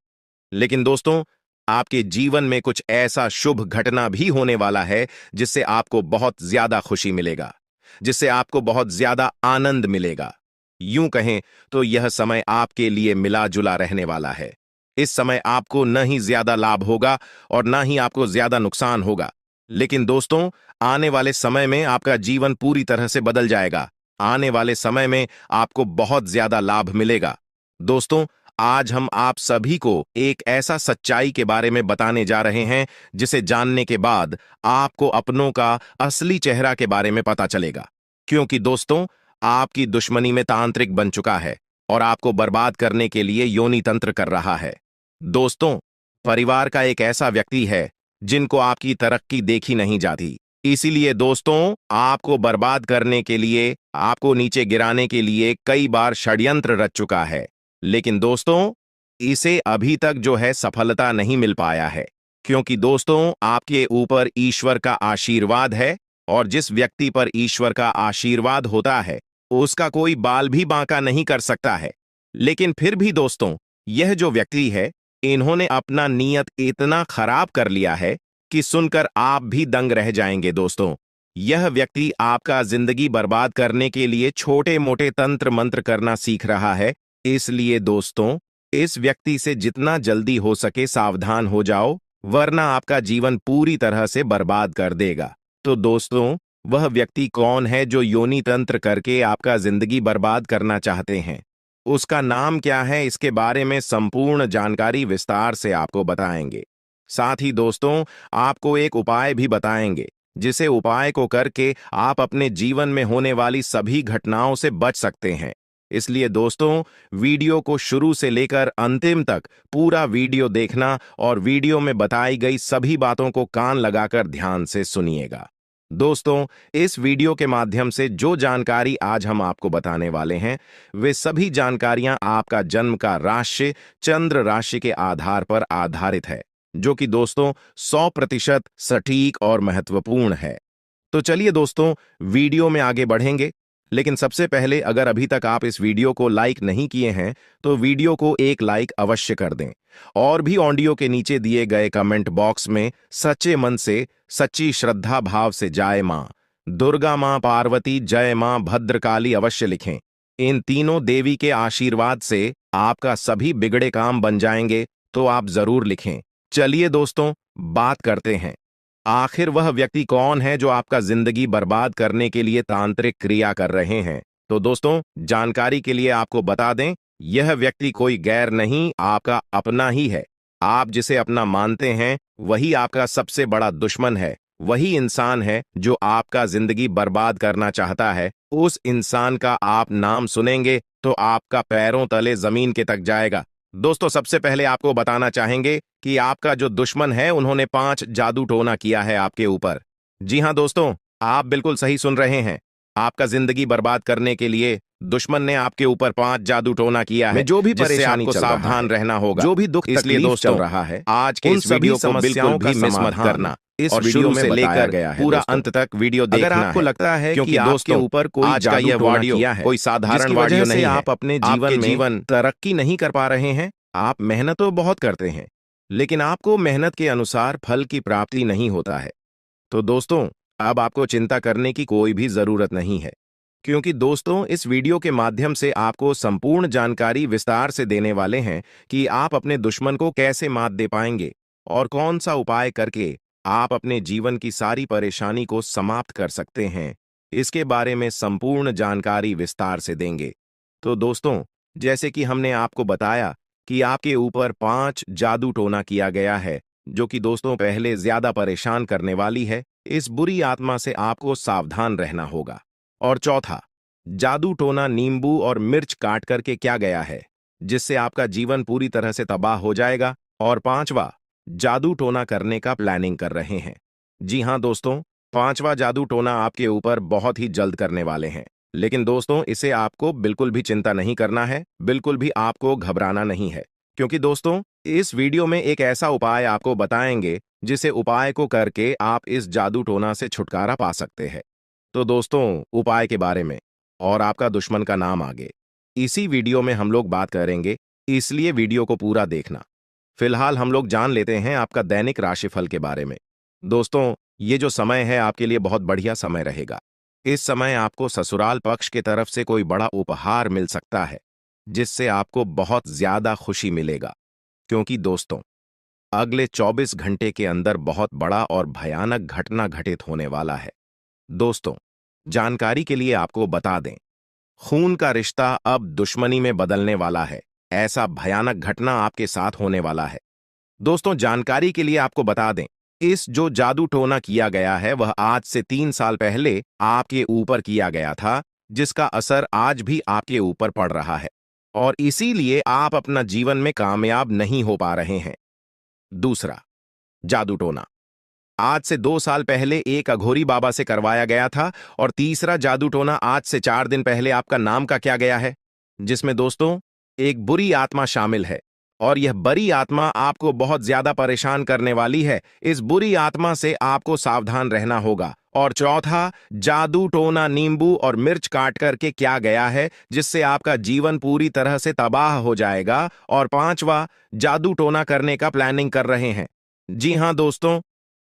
लेकिन दोस्तों, आपके जीवन में कुछ ऐसा शुभ घटना भी होने वाला है जिससे आपको बहुत ज्यादा खुशी मिलेगा, जिससे आपको बहुत ज्यादा आनंद मिलेगा। यूं कहें तो यह समय आपके लिए मिला जुला रहने वाला है। इस समय आपको न ही ज्यादा लाभ होगा और न ही आपको ज्यादा नुकसान होगा। लेकिन दोस्तों, आने वाले समय में आपका जीवन पूरी तरह से बदल जाएगा। आने वाले समय में आपको बहुत ज्यादा लाभ मिलेगा। दोस्तों, आज हम आप सभी को एक ऐसा सच्चाई के बारे में बताने जा रहे हैं जिसे जानने के बाद आपको अपनों का असली चेहरा के बारे में पता चलेगा। क्योंकि दोस्तों, आपकी दुश्मनी में तांत्रिक बन चुका है और आपको बर्बाद करने के लिए योनि तंत्र कर रहा है। दोस्तों, परिवार का एक ऐसा व्यक्ति है जिनको आपकी तरक्की देखी नहीं जाती। इसीलिए दोस्तों, आपको बर्बाद करने के लिए, आपको नीचे गिराने के लिए कई बार षड्यंत्र रच चुका है। लेकिन दोस्तों, इसे अभी तक जो है सफलता नहीं मिल पाया है, क्योंकि दोस्तों आपके ऊपर ईश्वर का आशीर्वाद है और जिस व्यक्ति पर ईश्वर का आशीर्वाद होता है उसका कोई बाल भी बांका नहीं कर सकता है। लेकिन फिर भी दोस्तों, यह जो व्यक्ति है, इन्होंने अपना नीयत इतना खराब कर लिया है कि सुनकर आप भी दंग रह जाएंगे। दोस्तों, यह व्यक्ति आपका जिंदगी बर्बाद करने के लिए छोटे मोटे तंत्र मंत्र करना सीख रहा है। इसलिए दोस्तों, इस व्यक्ति से जितना जल्दी हो सके सावधान हो जाओ, वरना आपका जीवन पूरी तरह से बर्बाद कर देगा। तो दोस्तों, वह व्यक्ति कौन है जो योनि तंत्र करके आपका जिंदगी बर्बाद करना चाहते हैं? उसका नाम क्या है? इसके बारे में संपूर्ण जानकारी विस्तार से आपको बताएंगे। साथ ही दोस्तों, आपको एक उपाय भी बताएंगे, जिसे उपाय को करके आप अपने जीवन में होने वाली सभी घटनाओं से बच सकते हैं। इसलिए दोस्तों, वीडियो को शुरू से लेकर अंतिम तक पूरा वीडियो देखना और वीडियो में बताई गई सभी बातों को कान लगाकर ध्यान से सुनिएगा। दोस्तों, इस वीडियो के माध्यम से जो जानकारी आज हम आपको बताने वाले हैं, वे सभी जानकारियां आपका जन्म का राशि चंद्र राशि के आधार पर आधारित है, जो कि दोस्तों 100% सटीक और महत्वपूर्ण है। तो चलिए दोस्तों, वीडियो में आगे बढ़ेंगे। लेकिन सबसे पहले, अगर अभी तक आप इस वीडियो को लाइक नहीं किए हैं तो वीडियो को एक लाइक अवश्य कर दें और भी ऑडियो के नीचे दिए गए कमेंट बॉक्स में सच्चे मन से, सच्ची श्रद्धा भाव से जय मां दुर्गा, मां पार्वती, जय मां भद्रकाली अवश्य लिखें। इन तीनों देवी के आशीर्वाद से आपका सभी बिगड़े काम बन जाएंगे, तो आप जरूर लिखें। चलिए दोस्तों, बात करते हैं, आखिर वह व्यक्ति कौन है जो आपका जिंदगी बर्बाद करने के लिए तांत्रिक क्रिया कर रहे हैं। तो दोस्तों, जानकारी के लिए आपको बता दें, यह व्यक्ति कोई गैर नहीं, आपका अपना ही है। आप जिसे अपना मानते हैं वही आपका सबसे बड़ा दुश्मन है। वही इंसान है जो आपका जिंदगी बर्बाद करना चाहता है। उस इंसान का आप नाम सुनेंगे तो आपका पैरों तले जमीन के तक जाएगा। दोस्तों, सबसे पहले आपको बताना चाहेंगे कि आपका जो दुश्मन है, उन्होंने 5 जादू टोना किया है आपके ऊपर। जी हां दोस्तों, आप बिल्कुल सही सुन रहे हैं। आपका जिंदगी बर्बाद करने के लिए दुश्मन ने आपके ऊपर 5 जादू टोना किया है। जो भी परेशानी आपको सावधान रहना होगा, जो भी दुख इसलिए दोस्तों चल रहा है, आज के इस वीडियो को बिल्कुल भी मिस मत करना। इस वीडियो में लेकर गया है पूरा अंत तक वीडियो देखना है। अगर आपको लगता है कि आपके ऊपर कोई आज का यह वीडियो है, कोई साधारण वीडियो नहीं है, आप अपने जीवन तरक्की नहीं कर पा रहे हैं, आप मेहनत तो बहुत करते हैं, लेकिन आपको मेहनत के अनुसार फल की प्राप्ति नहीं होता है, तो दोस्तों अब आपको चिंता करने की कोई भी जरूरत नहीं है, क्योंकि दोस्तों इस वीडियो के माध्यम से आपको संपूर्ण जानकारी विस्तार से देने वाले हैं कि आप अपने दुश्मन को कैसे मात दे पाएंगे और कौन सा उपाय करके आप अपने जीवन की सारी परेशानी को समाप्त कर सकते हैं। इसके बारे में संपूर्ण जानकारी विस्तार से देंगे। तो दोस्तों, जैसे कि हमने आपको बताया कि आपके ऊपर 5 जादू टोना किया गया है, जो कि दोस्तों पहले ज्यादा परेशान करने वाली है। इस बुरी आत्मा से आपको सावधान रहना होगा। और चौथा, जादू टोना नींबू और मिर्च काट करके क्या गया है, जिससे आपका जीवन पूरी तरह से तबाह हो जाएगा। और पांचवा, जादू टोना करने का प्लानिंग कर रहे हैं। जी हां दोस्तों, पांचवा जादू टोना आपके ऊपर बहुत ही जल्द करने वाले हैं, लेकिन दोस्तों इसे आपको बिल्कुल भी चिंता नहीं करना है, बिल्कुल भी आपको घबराना नहीं है, क्योंकि दोस्तों इस वीडियो में एक ऐसा उपाय आपको बताएंगे जिसे उपाय को करके आप इस जादू टोना से छुटकारा पा सकते हैं। तो दोस्तों उपाय के बारे में और आपका दुश्मन का नाम आगे इसी वीडियो में हम लोग बात करेंगे, इसलिए वीडियो को पूरा देखना। फिलहाल हम लोग जान लेते हैं आपका दैनिक राशिफल के बारे में। दोस्तों ये जो समय है आपके लिए बहुत बढ़िया समय रहेगा। इस समय आपको ससुराल पक्ष की तरफ से कोई बड़ा उपहार मिल सकता है, जिससे आपको बहुत ज्यादा खुशी मिलेगा, क्योंकि दोस्तों अगले 24 घंटे के अंदर बहुत बड़ा और भयानक घटना घटित होने वाला है। दोस्तों जानकारी के लिए आपको बता दें, खून का रिश्ता अब दुश्मनी में बदलने वाला है। ऐसा भयानक घटना आपके साथ होने वाला है। दोस्तों जानकारी के लिए आपको बता दें, इस जो जादू टोना किया गया है वह आज से 3 साल पहले आपके ऊपर किया गया था, जिसका असर आज भी आपके ऊपर पड़ रहा है और इसीलिए आप अपना जीवन में कामयाब नहीं हो पा रहे हैं। दूसरा जादू टोना आज से 2 साल पहले एक अघोरी बाबा से करवाया गया था। और तीसरा जादू टोना आज से 4 दिन पहले आपका नाम का क्या गया है, जिसमें दोस्तों एक बुरी आत्मा शामिल है और यह बुरी आत्मा आपको बहुत ज्यादा परेशान करने वाली है। इस बुरी आत्मा से आपको सावधान रहना होगा। और चौथा, जादू टोना नींबू और मिर्च काट करके क्या गया है, जिससे आपका जीवन पूरी तरह से तबाह हो जाएगा। और पांचवा, जादू टोना करने का प्लानिंग कर रहे हैं। जी हां दोस्तों,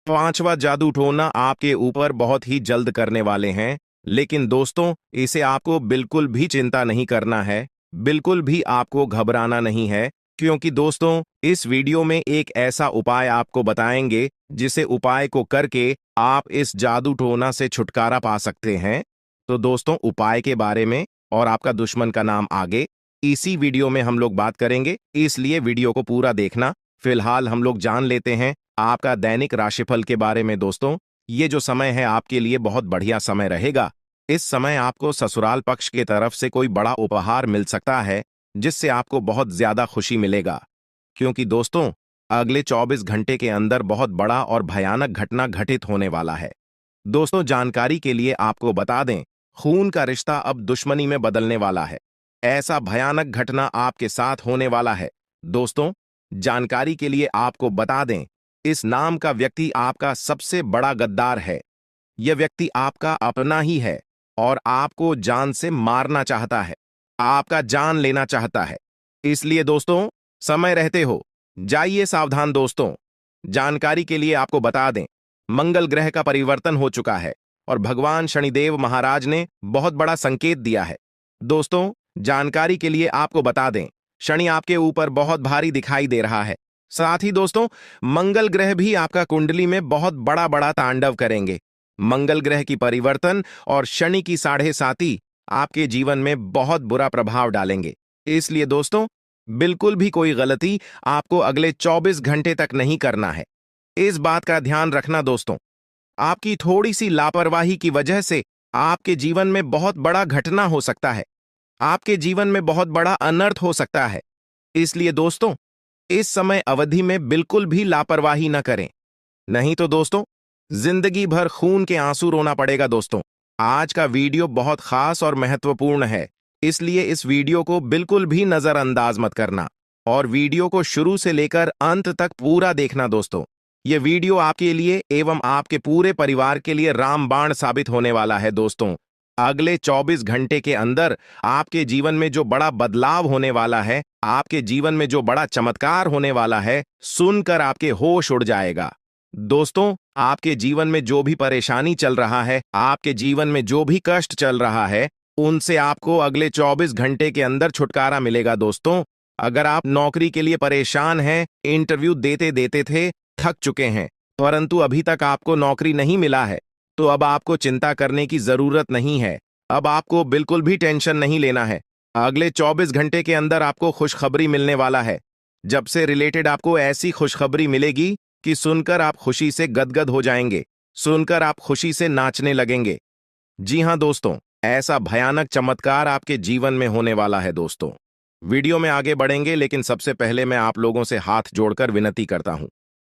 पांचवा जादू टोना आपके ऊपर बहुत ही जल्द करने वाले हैं, लेकिन दोस्तों इसे आपको बिल्कुल भी चिंता नहीं करना है, बिल्कुल भी आपको घबराना नहीं है, क्योंकि दोस्तों इस वीडियो में एक ऐसा उपाय आपको बताएंगे जिसे उपाय को करके आप इस जादू टोना से छुटकारा पा सकते हैं। तो दोस्तों उपाय के बारे में और आपका दुश्मन का नाम आगे इसी वीडियो में हम लोग बात करेंगे, इसलिए वीडियो को पूरा देखना। फिलहाल हम लोग जान लेते हैं आपका दैनिक राशिफल के बारे में। दोस्तों ये जो समय है आपके लिए बहुत बढ़िया समय रहेगा। इस समय आपको ससुराल पक्ष की तरफ से कोई बड़ा उपहार मिल सकता है, जिससे आपको बहुत ज्यादा खुशी मिलेगा, क्योंकि दोस्तों अगले 24 घंटे के अंदर बहुत बड़ा और भयानक घटना घटित होने वाला है। दोस्तों जानकारी के लिए आपको बता दें, खून का रिश्ता अब दुश्मनी में बदलने वाला है। ऐसा भयानक घटना आपके साथ होने वाला है। दोस्तों जानकारी के लिए आपको बता दें, इस नाम का व्यक्ति आपका सबसे बड़ा गद्दार है। यह व्यक्ति आपका अपना ही है और आपको जान से मारना चाहता है, आपका जान लेना चाहता है। इसलिए दोस्तों समय रहते हो जाइए सावधान। दोस्तों जानकारी के लिए आपको बता दें, मंगल ग्रह का परिवर्तन हो चुका है और भगवान शनिदेव महाराज ने बहुत बड़ा संकेत दिया है। दोस्तों जानकारी के लिए आपको बता दें, शनि आपके ऊपर बहुत भारी दिखाई दे रहा है। साथ ही दोस्तों मंगल ग्रह भी आपका कुंडली में बहुत बड़ा बड़ा तांडव करेंगे। मंगल ग्रह की परिवर्तन और शनि की 7.5 आपके जीवन में बहुत बुरा प्रभाव डालेंगे। इसलिए दोस्तों बिल्कुल भी कोई गलती आपको अगले 24 घंटे तक नहीं करना है। इस बात का ध्यान रखना दोस्तों, आपकी थोड़ी सी लापरवाही की वजह से आपके जीवन में बहुत बड़ा घटना हो सकता है, आपके जीवन में बहुत बड़ा अनर्थ हो सकता है। इसलिए दोस्तों इस समय अवधि में बिल्कुल भी लापरवाही न करें, नहीं तो दोस्तों जिंदगी भर खून के आंसू रोना पड़ेगा दोस्तों। आज का वीडियो बहुत खास और महत्वपूर्ण है, इसलिए इस वीडियो को बिल्कुल भी नजरअंदाज मत करना और वीडियो को शुरू से लेकर अंत तक पूरा देखना दोस्तों। ये वीडियो आपके लिए एवं आपके पूरे परिवार के लिए रामबाण साबित होने वाला है दोस्तों। अगले 24 घंटे के अंदर आपके जीवन में जो बड़ा बदलाव होने वाला है, आपके जीवन में जो बड़ा चमत्कार होने वाला है, सुनकर आपके होश उड़ जाएगा दोस्तों। आपके जीवन में जो भी परेशानी चल रहा है, आपके जीवन में जो भी कष्ट चल रहा है, उनसे आपको अगले 24 घंटे के अंदर छुटकारा मिलेगा दोस्तों। अगर आप नौकरी के लिए परेशान हैं, इंटरव्यू देते देते थे थक चुके हैं, परंतु अभी तक आपको नौकरी नहीं मिला है, तो अब आपको चिंता करने की जरूरत नहीं है। अब आपको बिल्कुल भी टेंशन नहीं लेना है। अगले 24 घंटे के अंदर आपको खुशखबरी मिलने वाला है। जब से रिलेटेड आपको ऐसी खुशखबरी मिलेगी कि सुनकर आप खुशी से गदगद हो जाएंगे, सुनकर आप खुशी से नाचने लगेंगे। जी हां दोस्तों, ऐसा भयानक चमत्कार आपके जीवन में होने वाला है दोस्तों। वीडियो में आगे बढ़ेंगे, लेकिन सबसे पहले मैं आप लोगों से हाथ जोड़कर विनती करता हूं,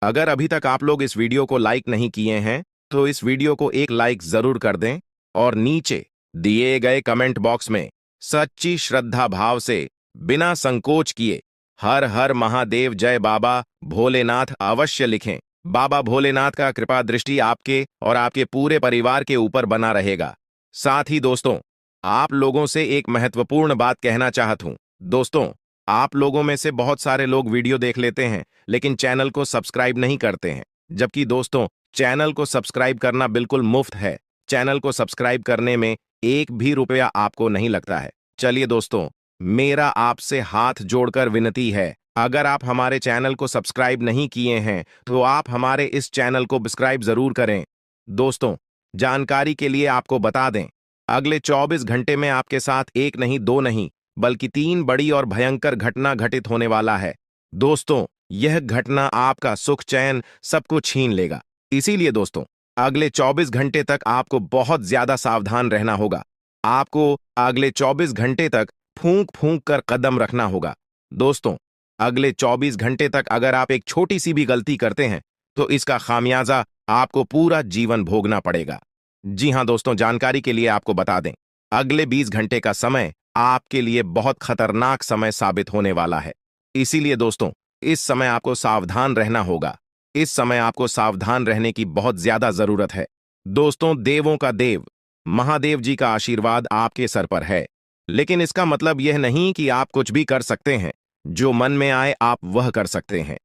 अगर अभी तक आप लोग इस वीडियो को लाइक नहीं किए हैं तो इस वीडियो को एक लाइक जरूर कर दें और नीचे दिए गए कमेंट बॉक्स में सच्ची श्रद्धा भाव से बिना संकोच किए हर हर महादेव जय बाबा भोलेनाथ अवश्य लिखें। बाबा भोलेनाथ का कृपा दृष्टि आपके और आपके पूरे परिवार के ऊपर बना रहेगा। साथ ही दोस्तों, आप लोगों से एक महत्वपूर्ण बात कहना चाहता हूं। दोस्तों, आप लोगों में से बहुत सारे लोग वीडियो देख लेते हैं लेकिन चैनल को सब्सक्राइब नहीं करते हैं, जबकि दोस्तों चैनल को सब्सक्राइब करना बिल्कुल मुफ्त है। चैनल को सब्सक्राइब करने में एक भी रुपया आपको नहीं लगता है। चलिए दोस्तों, मेरा आपसे हाथ जोड़कर विनती है, अगर आप हमारे चैनल को सब्सक्राइब नहीं किए हैं तो आप हमारे इस चैनल को सब्सक्राइब जरूर करें। दोस्तों, जानकारी के लिए आपको बता दें, अगले 24 घंटे में आपके साथ एक नहीं, दो नहीं, बल्कि 3 बड़ी और भयंकर घटना घटित होने वाला है। दोस्तों, यह घटना आपका सुख चैन सब कुछ छीन लेगा। इसीलिए दोस्तों, अगले 24 घंटे तक आपको बहुत ज्यादा सावधान रहना होगा। आपको अगले 24 घंटे तक फूंक फूंक कर कदम रखना होगा। दोस्तों, अगले 24 घंटे तक अगर आप एक छोटी सी भी गलती करते हैं तो इसका खामियाजा आपको पूरा जीवन भोगना पड़ेगा। जी हां दोस्तों, जानकारी के लिए आपको बता दें, अगले 20 घंटे का समय आपके लिए बहुत खतरनाक समय साबित होने वाला है। इसीलिए दोस्तों, इस समय आपको सावधान रहना होगा। इस समय आपको सावधान रहने की बहुत ज्यादा जरूरत है। दोस्तों, देवों का देव महादेव जी का आशीर्वाद आपके सर पर है, लेकिन इसका मतलब यह नहीं कि आप कुछ भी कर सकते हैं, जो मन में आए आप वह कर सकते हैं।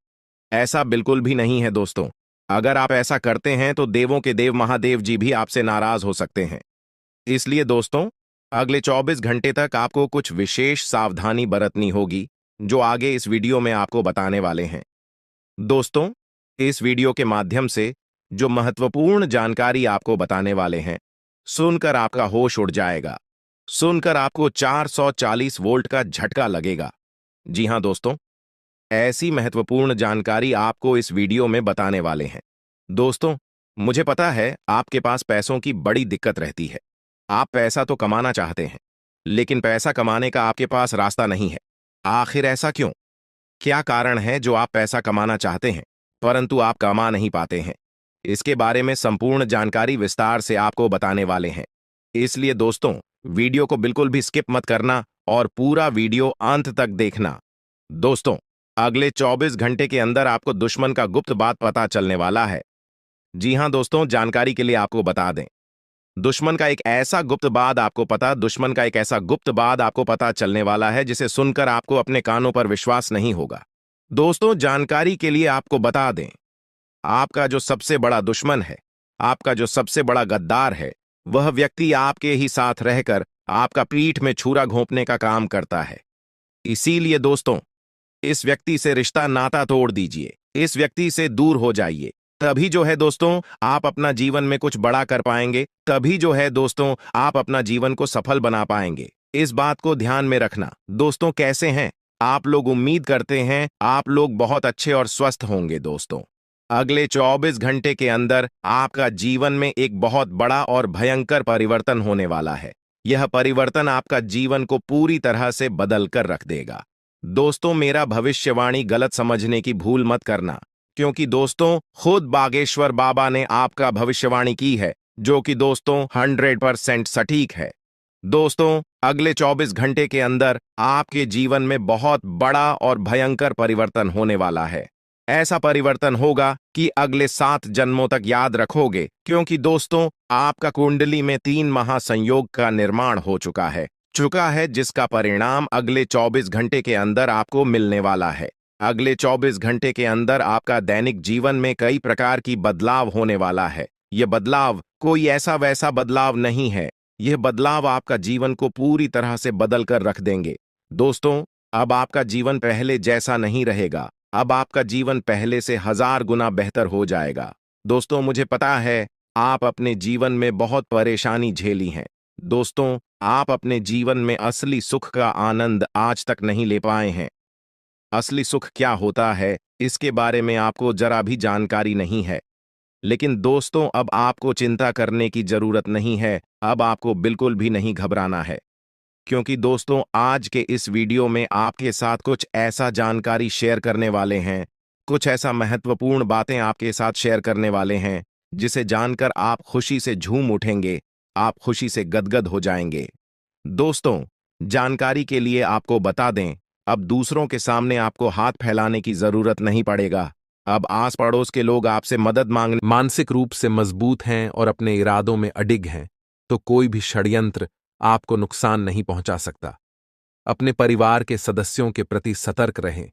ऐसा बिल्कुल भी नहीं है दोस्तों। अगर आप ऐसा करते हैं तो देवों के देव महादेव जी भी आपसे नाराज हो सकते हैं। इसलिए दोस्तों, अगले 24 घंटे तक आपको कुछ विशेष सावधानी बरतनी होगी, जो आगे इस वीडियो में आपको बताने वाले हैं। दोस्तों, इस वीडियो के माध्यम से जो महत्वपूर्ण जानकारी आपको बताने वाले हैं, सुनकर आपका होश उड़ जाएगा, सुनकर आपको 440 वोल्ट का झटका लगेगा। जी हां दोस्तों, ऐसी महत्वपूर्ण जानकारी आपको इस वीडियो में बताने वाले हैं। दोस्तों, मुझे पता है आपके पास पैसों की बड़ी दिक्कत रहती है। आप पैसा तो कमाना चाहते हैं, लेकिन पैसा कमाने का आपके पास रास्ता नहीं है। आखिर ऐसा क्यों? क्या कारण है जो आप पैसा कमाना चाहते हैं परंतु आप कमा नहीं पाते हैं? इसके बारे में संपूर्ण जानकारी विस्तार से आपको बताने वाले हैं। इसलिए दोस्तों, वीडियो को बिल्कुल भी स्किप मत करना और पूरा वीडियो अंत तक देखना। दोस्तों, अगले 24 घंटे के अंदर आपको दुश्मन का गुप्त बात पता चलने वाला है। जी हां दोस्तों, जानकारी के लिए आपको बता दें, दुश्मन का एक ऐसा गुप्त बात आपको पता चलने वाला है जिसे सुनकर आपको अपने कानों पर विश्वास नहीं होगा। दोस्तों, जानकारी के लिए आपको बता दें, आपका जो सबसे बड़ा दुश्मन है, आपका जो सबसे बड़ा गद्दार है, वह व्यक्ति आपके ही साथ रहकर आपका पीठ में छुरा घोंपने का काम करता है। इसीलिए दोस्तों, इस व्यक्ति से रिश्ता नाता तोड़ दीजिए, इस व्यक्ति से दूर हो जाइए। तभी जो है दोस्तों, आप अपना जीवन में कुछ बड़ा कर पाएंगे। तभी जो है दोस्तों, आप अपना जीवन को सफल बना पाएंगे। इस बात को ध्यान में रखना। दोस्तों, कैसे हैं आप लोग? उम्मीद करते हैं आप लोग बहुत अच्छे और स्वस्थ होंगे। दोस्तों, अगले 24 घंटे के अंदर आपका जीवन में एक बहुत बड़ा और भयंकर परिवर्तन होने वाला है। यह परिवर्तन आपका जीवन को पूरी तरह से बदल कर रख देगा। दोस्तों, मेरा भविष्यवाणी गलत समझने की भूल मत करना। क्योंकि दोस्तों खुद बागेश्वर बाबा ने आपका भविष्यवाणी की है, जो कि दोस्तों 100% सटीक है। दोस्तों अगले 24 घंटे के अंदर आपके जीवन में बहुत बड़ा और भयंकर परिवर्तन होने वाला है। ऐसा परिवर्तन होगा कि अगले 7 जन्मों तक याद रखोगे, क्योंकि दोस्तों आपका कुंडली में 3 महासंयोग का निर्माण हो चुका है, जिसका परिणाम अगले 24 घंटे के अंदर आपको मिलने वाला है। अगले 24 घंटे के अंदर आपका दैनिक जीवन में कई प्रकार की बदलाव होने वाला है। यह बदलाव कोई ऐसा वैसा बदलाव नहीं है। यह बदलाव आपका जीवन को पूरी तरह से बदल कर रख देंगे। दोस्तों अब आपका जीवन पहले जैसा नहीं रहेगा। अब आपका जीवन पहले से 1000 गुना बेहतर हो जाएगा। दोस्तों मुझे पता है आप अपने जीवन में बहुत परेशानी झेली है। दोस्तों आप अपने जीवन में असली सुख का आनंद आज तक नहीं ले पाए हैं। असली सुख क्या होता है इसके बारे में आपको जरा भी जानकारी नहीं है। लेकिन दोस्तों अब आपको चिंता करने की जरूरत नहीं है। अब आपको बिल्कुल भी नहीं घबराना है, क्योंकि दोस्तों आज के इस वीडियो में आपके साथ कुछ ऐसा जानकारी शेयर करने वाले हैं, कुछ ऐसा महत्वपूर्ण बातें आपके साथ शेयर करने वाले हैं, जिसे जानकर आप खुशी से झूम उठेंगे, आप खुशी से गदगद हो जाएंगे। दोस्तों जानकारी के लिए आपको बता दें, अब दूसरों के सामने आपको हाथ फैलाने की जरूरत नहीं पड़ेगा। अब आस पड़ोस के लोग आपसे मदद मांगने मानसिक रूप से मजबूत हैं और अपने इरादों में अडिग हैं, तो कोई भी षड्यंत्र आपको नुकसान नहीं पहुंचा सकता। अपने परिवार के सदस्यों के प्रति सतर्क रहें,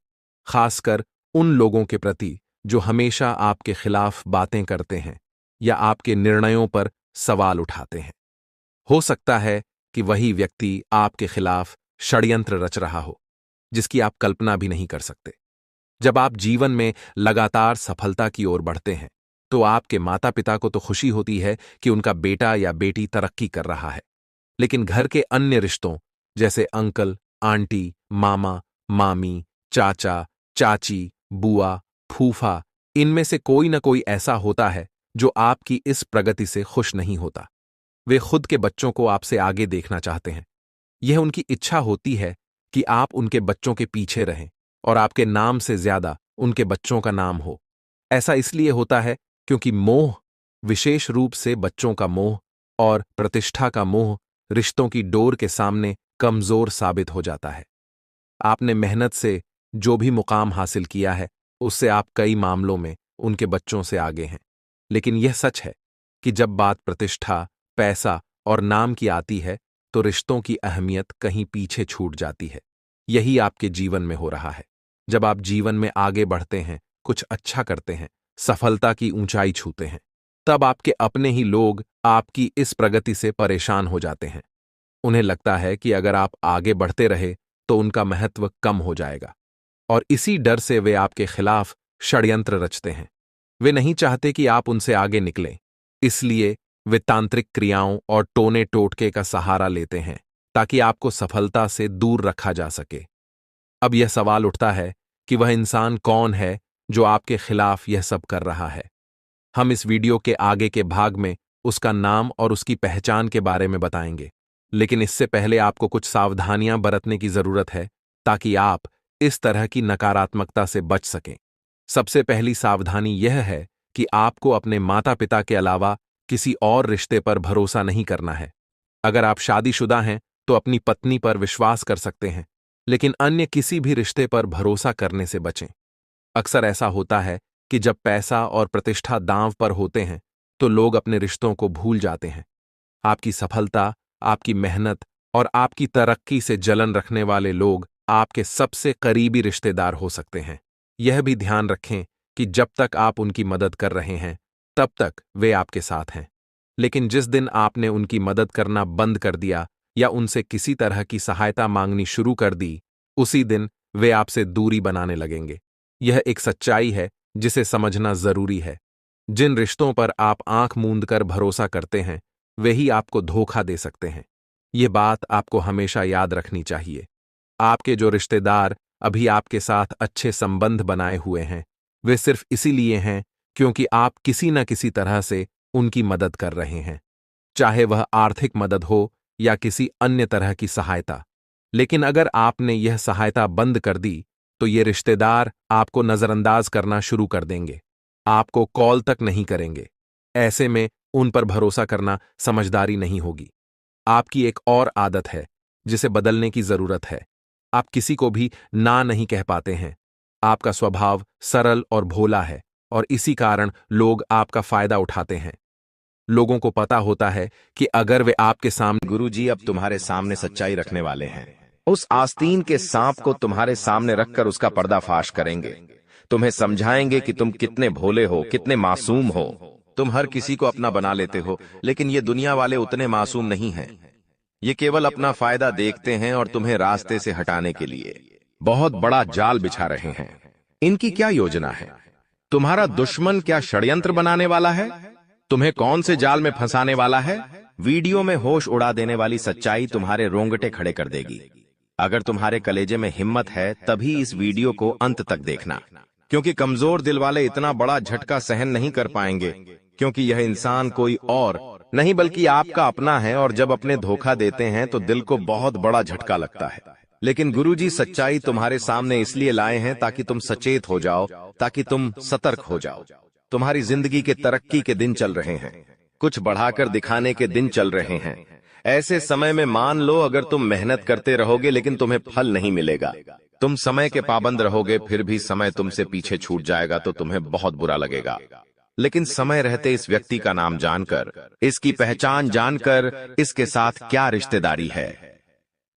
खासकर उन लोगों के प्रति जो हमेशा आपके खिलाफ बातें करते हैं या आपके निर्णयों पर सवाल उठाते हैं। हो सकता है कि वही व्यक्ति आपके खिलाफ षड्यंत्र रच रहा हो, जिसकी आप कल्पना भी नहीं कर सकते। जब आप जीवन में लगातार सफलता की ओर बढ़ते हैं, तो आपके माता पिता को तो खुशी होती है कि उनका बेटा या बेटी तरक्की कर रहा है, लेकिन घर के अन्य रिश्तों जैसे अंकल, आंटी, मामा, मामी, चाचा, चाची, बुआ, फूफा, इनमें से कोई न कोई ऐसा होता है जो आपकी इस प्रगति से खुश नहीं होता। वे खुद के बच्चों को आपसे आगे देखना चाहते हैं। यह उनकी इच्छा होती है कि आप उनके बच्चों के पीछे रहें और आपके नाम से ज्यादा उनके बच्चों का नाम हो। ऐसा इसलिए होता है क्योंकि मोह, विशेष रूप से बच्चों का मोह और प्रतिष्ठा का मोह, रिश्तों की डोर के सामने कमजोर साबित हो जाता है। आपने मेहनत से जो भी मुकाम हासिल किया है, उससे आप कई मामलों में उनके बच्चों से आगे हैं। लेकिन यह सच है कि जब बात प्रतिष्ठा, पैसा और नाम की आती है, तो रिश्तों की अहमियत कहीं पीछे छूट जाती है। यही आपके जीवन में हो रहा है। जब आप जीवन में आगे बढ़ते हैं, कुछ अच्छा करते हैं, सफलता की ऊंचाई छूते हैं, तब आपके अपने ही लोग आपकी इस प्रगति से परेशान हो जाते हैं। उन्हें लगता है कि अगर आप आगे बढ़ते रहे तो उनका महत्व कम हो जाएगा, और इसी डर से वे आपके खिलाफ षड्यंत्र रचते हैं। वे नहीं चाहते कि आप उनसे आगे निकलें, इसलिए वे तांत्रिक क्रियाओं और टोने टोटके का सहारा लेते हैं ताकि आपको सफलता से दूर रखा जा सके। अब यह सवाल उठता है कि वह इंसान कौन है जो आपके खिलाफ यह सब कर रहा है। हम इस वीडियो के आगे के भाग में उसका नाम और उसकी पहचान के बारे में बताएंगे, लेकिन इससे पहले आपको कुछ सावधानियां बरतने की जरूरत है ताकि आप इस तरह की नकारात्मकता से बच सकें। सबसे पहली सावधानी यह है कि आपको अपने माता पिता के अलावा किसी और रिश्ते पर भरोसा नहीं करना है। अगर आप शादीशुदा हैं तो अपनी पत्नी पर विश्वास कर सकते हैं, लेकिन अन्य किसी भी रिश्ते पर भरोसा करने से बचें। अक्सर ऐसा होता है कि जब पैसा और प्रतिष्ठा दांव पर होते हैं तो लोग अपने रिश्तों को भूल जाते हैं। आपकी सफलता, आपकी मेहनत और आपकी तरक्की से जलन रखने वाले लोग आपके सबसे करीबी रिश्तेदार हो सकते हैं। यह भी ध्यान रखें कि जब तक आप उनकी मदद कर रहे हैं, तब तक वे आपके साथ हैं। लेकिन जिस दिन आपने उनकी मदद करना बंद कर दिया या उनसे किसी तरह की सहायता मांगनी शुरू कर दी, उसी दिन वे आपसे दूरी बनाने लगेंगे। यह एक सच्चाई है जिसे समझना जरूरी है। जिन रिश्तों पर आप आंख मूंद कर भरोसा करते हैं, वे ही आपको धोखा दे सकते हैं। ये बात आपको हमेशा याद रखनी चाहिए। आपके जो रिश्तेदार अभी आपके साथ अच्छे संबंध बनाए हुए हैं, वे सिर्फ इसीलिए हैं क्योंकि आप किसी न किसी तरह से उनकी मदद कर रहे हैं, चाहे वह आर्थिक मदद हो या किसी अन्य तरह की सहायता। लेकिन अगर आपने यह सहायता बंद कर दी, तो ये रिश्तेदार आपको नजरअंदाज करना शुरू कर देंगे, आपको कॉल तक नहीं करेंगे। ऐसे में उन पर भरोसा करना समझदारी नहीं होगी। आपकी एक और आदत है जिसे बदलने की जरूरत है। आप किसी को भी ना नहीं कह पाते हैं। आपका स्वभाव सरल और भोला है और इसी कारण लोग आपका फायदा उठाते हैं। लोगों को पता होता है कि अगर वे आपके सामने गुरुजी अब तुम्हारे सामने सच्चाई रखने वाले हैं। उस आस्तीन के सांप को तुम्हारे सामने रखकर उसका पर्दाफाश करेंगे। तुम्हें समझाएंगे कि तुम कितने भोले हो, कितने मासूम हो। तुम हर किसी को अपना बना लेते हो, लेकिन ये दुनिया वाले उतने मासूम नहीं हैं। ये केवल अपना फायदा देखते हैं और तुम्हें रास्ते से हटाने के लिए बहुत बड़ा जाल बिछा रहे हैं। इनकी क्या योजना है? तुम्हारा दुश्मन क्या षड्यंत्र बनाने वाला है? तुम्हें कौन से जाल में फंसाने वाला है? वीडियो में होश उड़ा देने वाली सच्चाई तुम्हारे रोंगटे खड़े कर देगी। अगर तुम्हारे कलेजे में हिम्मत है तभी इस वीडियो को अंत तक देखना, क्योंकि कमजोर दिल वाले इतना बड़ा झटका सहन नहीं कर पाएंगे, क्योंकि यह इंसान कोई और नहीं बल्कि आपका अपना है। और जब अपने धोखा देते हैं तो दिल को बहुत बड़ा झटका लगता है। लेकिन गुरुजी सच्चाई तुम्हारे सामने इसलिए लाए हैं ताकि तुम सचेत हो जाओ, ताकि तुम सतर्क हो जाओ। तुम्हारी जिंदगी के तरक्की के दिन चल रहे हैं, कुछ बढ़ाकर दिखाने के दिन चल रहे हैं। ऐसे समय में मान लो अगर तुम मेहनत करते रहोगे लेकिन तुम्हें फल नहीं मिलेगा, तुम समय के पाबंद रहोगे फिर भी समय तुमसे पीछे छूट जाएगा तो तुम्हें बहुत बुरा लगेगा। लेकिन समय रहते इस व्यक्ति का नाम जानकर, इसकी पहचान जानकर, इसके साथ क्या रिश्तेदारी है,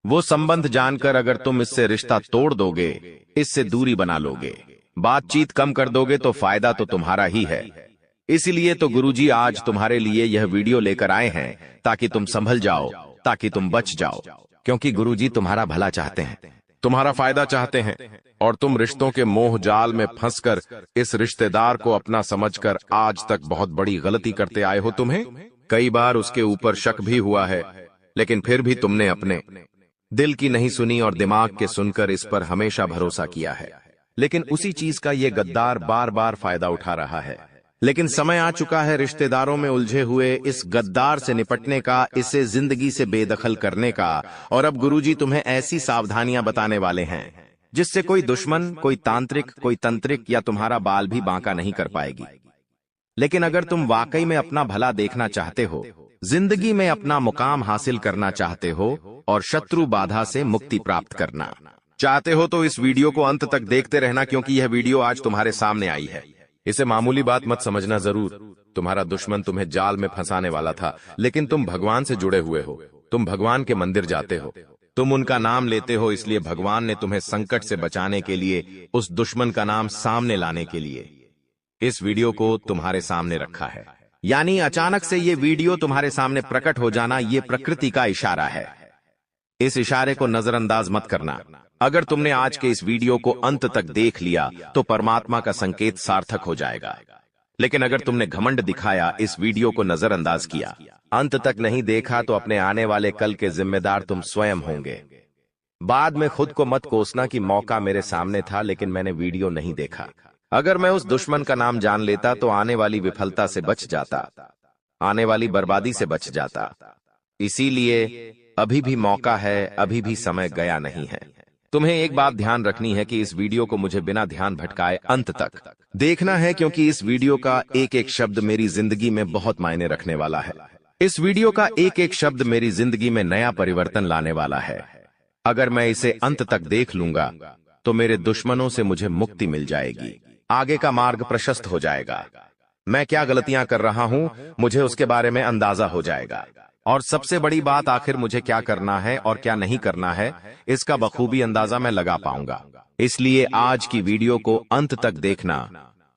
वो संबंध जानकर अगर तुम इससे रिश्ता तोड़ दोगे, इससे दूरी बना लोगे, बातचीत कम कर दोगे तो फायदा तो तुम्हारा ही है। इसीलिए तो गुरुजी आज तुम्हारे लिए यह वीडियो लेकर आए हैं ताकि तुम संभल जाओ, ताकि तुम बच जाओ, क्योंकि गुरुजी तुम्हारा भला चाहते हैं, तुम्हारा फायदा चाहते हैं। और तुम रिश्तों के मोह जाल में फंसकर इस रिश्तेदार को अपना समझकर आज तक बहुत बड़ी गलती करते आए हो। तुम्हें कई बार उसके ऊपर शक भी हुआ है, लेकिन फिर भी तुमने अपने दिल की नहीं सुनी और दिमाग के सुनकर इस पर हमेशा भरोसा किया है। लेकिन उसी चीज का ये गद्दार बार बार फायदा उठा रहा है। लेकिन समय आ चुका है रिश्तेदारों में उलझे हुए इस गद्दार से निपटने का, इसे जिंदगी से बेदखल करने का। और अब गुरुजी तुम्हें ऐसी सावधानियां बताने वाले हैं जिससे कोई दुश्मन, कोई तांत्रिक, कोई तंत्रिक या तुम्हारा बाल भी बांका नहीं कर पाएगी। लेकिन अगर तुम वाकई में अपना भला देखना चाहते हो, जिंदगी में अपना मुकाम हासिल करना चाहते हो और शत्रु बाधा से मुक्ति प्राप्त करना चाहते हो तो इस वीडियो को अंत तक देखते रहना, क्योंकि यह वीडियो आज तुम्हारे सामने आई है। इसे मामूली बात मत समझना जरूर। तुम्हारा दुश्मन तुम्हें जाल में फंसाने वाला था, लेकिन तुम भगवान से जुड़े हुए हो, तुम भगवान के मंदिर जाते हो, तुम उनका नाम लेते हो, इसलिए भगवान ने तुम्हें संकट से बचाने के लिए, उस दुश्मन का नाम सामने लाने के लिए इस वीडियो को तुम्हारे सामने रखा है। यानी अचानक से ये वीडियो तुम्हारे सामने प्रकट हो जाना, ये प्रकृति का इशारा है। इस इशारे को नजरअंदाज मत करना। अगर तुमने आज के इस वीडियो को अंत तक देख लिया तो परमात्मा का संकेत सार्थक हो जाएगा। लेकिन अगर तुमने घमंड दिखाया, इस वीडियो को नजरअंदाज किया, अंत तक नहीं देखा तो अपने आने वाले कल के जिम्मेदार तुम स्वयं होंगे। बाद में खुद को मत कोसना कि मौका मेरे सामने था लेकिन मैंने वीडियो नहीं देखा। अगर मैं उस दुश्मन का नाम जान लेता तो आने वाली विफलता से बच जाता, आने वाली बर्बादी से बच जाता। इसीलिए अभी भी मौका है, अभी भी समय गया नहीं है। तुम्हें एक बात ध्यान रखनी है कि इस वीडियो को मुझे बिना ध्यान भटकाए अंत तक देखना है, क्योंकि इस वीडियो का एक एक शब्द मेरी जिंदगी में बहुत मायने रखने वाला है। इस वीडियो का एक एक शब्द मेरी जिंदगी में नया परिवर्तन लाने वाला है। अगर मैं इसे अंत तक देख लूंगा तो मेरे दुश्मनों से मुझे मुक्ति मिल जाएगी, आगे का मार्ग प्रशस्त हो जाएगा। मैं क्या गलतियां कर रहा हूं मुझे उसके बारे में अंदाजा हो जाएगा, और सबसे बड़ी बात आखिर मुझे क्या करना है और क्या नहीं करना है इसका बखूबी अंदाजा मैं लगा पाऊंगा। इसलिए आज की वीडियो को अंत तक देखना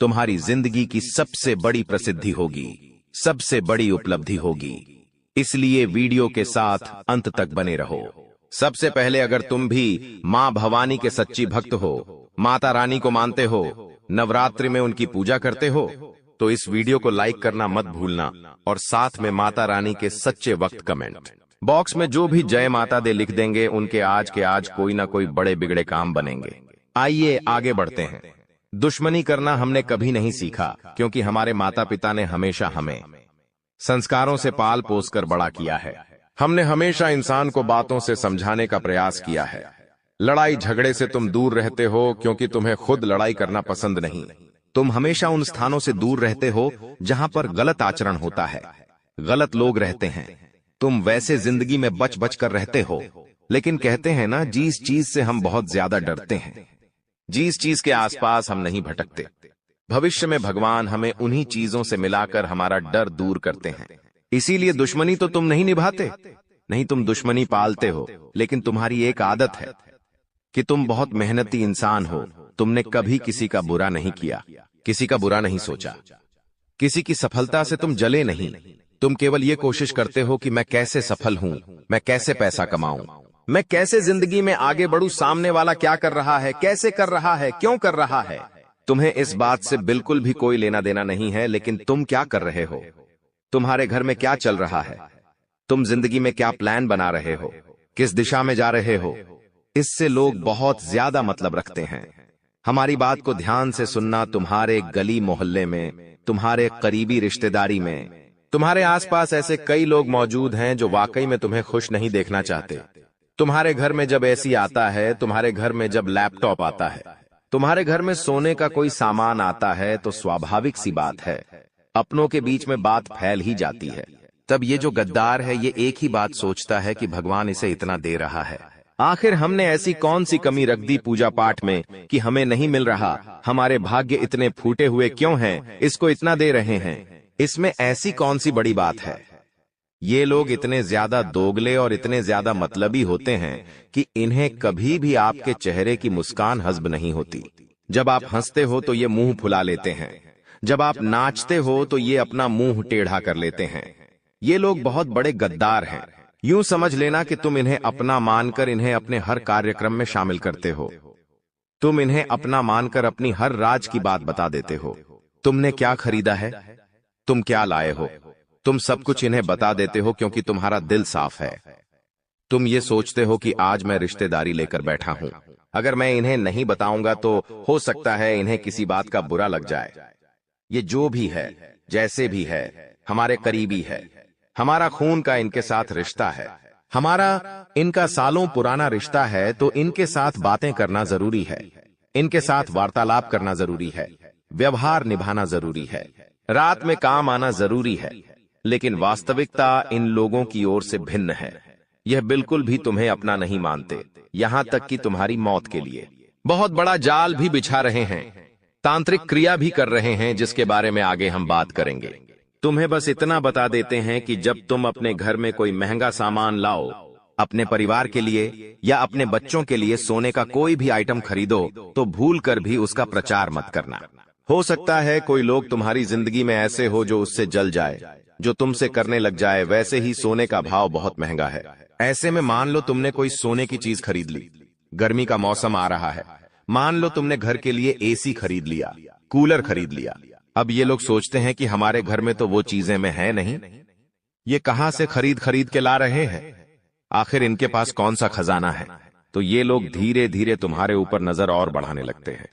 तुम्हारी जिंदगी की सबसे बड़ी प्रसिद्धि होगी, सबसे बड़ी उपलब्धि होगी। इसलिए वीडियो के साथ अंत तक बने रहो। सबसे पहले अगर तुम भी मां भवानी के सच्ची भक्त हो, माता रानी को मानते हो, नवरात्रि में उनकी पूजा करते हो, तो इस वीडियो को लाइक करना मत भूलना और साथ में माता रानी के सच्चे वक्त कमेंट बॉक्स में जो भी जय माता दे लिख देंगे उनके आज के आज कोई ना कोई बड़े बिगड़े काम बनेंगे। आइए आगे बढ़ते हैं। दुश्मनी करना हमने कभी नहीं सीखा, क्योंकि हमारे माता पिता ने हमेशा हमें संस्कारों से पाल पोस कर बड़ा किया है। हमने हमेशा इंसान को बातों से समझाने का प्रयास किया है। लड़ाई झगड़े से तुम दूर रहते हो क्योंकि तुम्हें खुद लड़ाई करना पसंद नहीं। तुम हमेशा उन स्थानों से दूर रहते हो जहां पर गलत आचरण होता है, गलत लोग रहते हैं। तुम वैसे जिंदगी में बच बच कर रहते हो, लेकिन कहते हैं ना, जिस चीज से हम बहुत ज्यादा डरते हैं, जिस चीज के आसपास हम नहीं भटकते, भविष्य में भगवान हमें उन्हीं चीजों से मिलाकर हमारा डर दूर करते हैं। इसीलिए दुश्मनी तो तुम नहीं निभाते, नहीं, तुम दुश्मनी पालते हो, लेकिन तुम्हारी एक आदत है कि तुम बहुत मेहनती इंसान हो। तुमने कभी किसी का बुरा नहीं किया, किसी का बुरा नहीं सोचा, किसी की सफलता से तुम जले नहीं। तुम केवल ये कोशिश करते हो कि मैं कैसे सफल हूं, मैं कैसे पैसा कमाऊं, मैं कैसे जिंदगी में आगे बढ़ूं, सामने वाला क्या कर रहा है, कैसे कर रहा है, क्यों कर रहा है। तुम्हें इस बात से बिल्कुल भी कोई लेना देना नहीं है, लेकिन तुम क्या कर रहे हो, तुम्हारे घर में क्या चल रहा है, तुम जिंदगी में क्या प्लान बना रहे हो, किस दिशा में जा रहे हो, इससे लोग बहुत ज्यादा मतलब रखते हैं। हमारी बात को ध्यान से सुनना। तुम्हारे गली मोहल्ले में, तुम्हारे करीबी रिश्तेदारी में, तुम्हारे आसपास ऐसे कई लोग मौजूद हैं जो वाकई में तुम्हें खुश नहीं देखना चाहते। तुम्हारे घर में जब एसी आता है, तुम्हारे घर में जब लैपटॉप आता है, तुम्हारे घर में सोने का कोई सामान आता है, तो स्वाभाविक सी बात है, अपनों के बीच में बात फैल ही जाती है। तब ये जो गद्दार है, ये एक ही बात सोचता है कि भगवान इसे इतना दे रहा है, आखिर हमने ऐसी कौन सी कमी रख दी पूजा पाठ में कि हमें नहीं मिल रहा, हमारे भाग्य इतने फूटे हुए क्यों हैं, इसको इतना दे रहे हैं, इसमें ऐसी कौन सी बड़ी बात है। ये लोग इतने ज्यादा दोगले और इतने ज्यादा मतलबी होते हैं कि इन्हें कभी भी आपके चेहरे की मुस्कान हस्ब नहीं होती। जब आप हंसते हो तो ये मुंह फुला लेते हैं, जब आप नाचते हो तो ये अपना मुंह टेढ़ा कर लेते हैं। ये लोग बहुत बड़े गद्दार हैं। यूं समझ लेना कि तुम इन्हें अपना मानकर इन्हें अपने हर कार्यक्रम में शामिल करते हो। तुम इन्हें अपना मानकर अपनी हर राज की बात बता देते हो। तुमने क्या खरीदा है, तुम क्या लाए हो, तुम सब कुछ इन्हें बता देते हो क्योंकि तुम्हारा दिल साफ है। तुम ये सोचते हो कि आज मैं रिश्तेदारी लेकर बैठा हूं, अगर मैं इन्हें नहीं बताऊंगा तो हो सकता है इन्हें किसी बात का बुरा लग जाए। ये जो भी है, जैसे भी है, हमारे करीबी है, हमारा खून का इनके साथ रिश्ता है, हमारा इनका सालों पुराना रिश्ता है, तो इनके साथ बातें करना जरूरी है, इनके साथ वार्तालाप करना जरूरी है, व्यवहार निभाना जरूरी है, रात में काम आना जरूरी है। लेकिन वास्तविकता इन लोगों की ओर से भिन्न है। यह बिल्कुल भी तुम्हें अपना नहीं मानते, यहां तक कि तुम्हारी मौत के लिए बहुत बड़ा जाल भी बिछा रहे हैं, तांत्रिक क्रिया भी कर रहे हैं, जिसके बारे में आगे हम बात करेंगे। तुम्हें बस इतना बता देते हैं कि जब तुम अपने घर में कोई महंगा सामान लाओ, अपने परिवार के लिए या अपने बच्चों के लिए सोने का कोई भी आइटम खरीदो, तो भूल कर भी उसका प्रचार मत करना। हो सकता है कोई लोग तुम्हारी जिंदगी में ऐसे हो जो उससे जल जाए, जो तुमसे करने लग जाए। वैसे ही सोने का भाव बहुत महंगा है। ऐसे में मान लो तुमने कोई सोने की चीज खरीद ली, गर्मी का मौसम आ रहा है, मान लो तुमने घर के लिए एसी खरीद लिया, कूलर खरीद लिया। अब ये लोग सोचते हैं कि हमारे घर में तो वो चीजें में है नहीं, ये कहां से खरीद खरीद के ला रहे हैं, आखिर इनके पास कौन सा खजाना है। तो ये लोग धीरे धीरे तुम्हारे ऊपर नजर और बढ़ाने लगते हैं।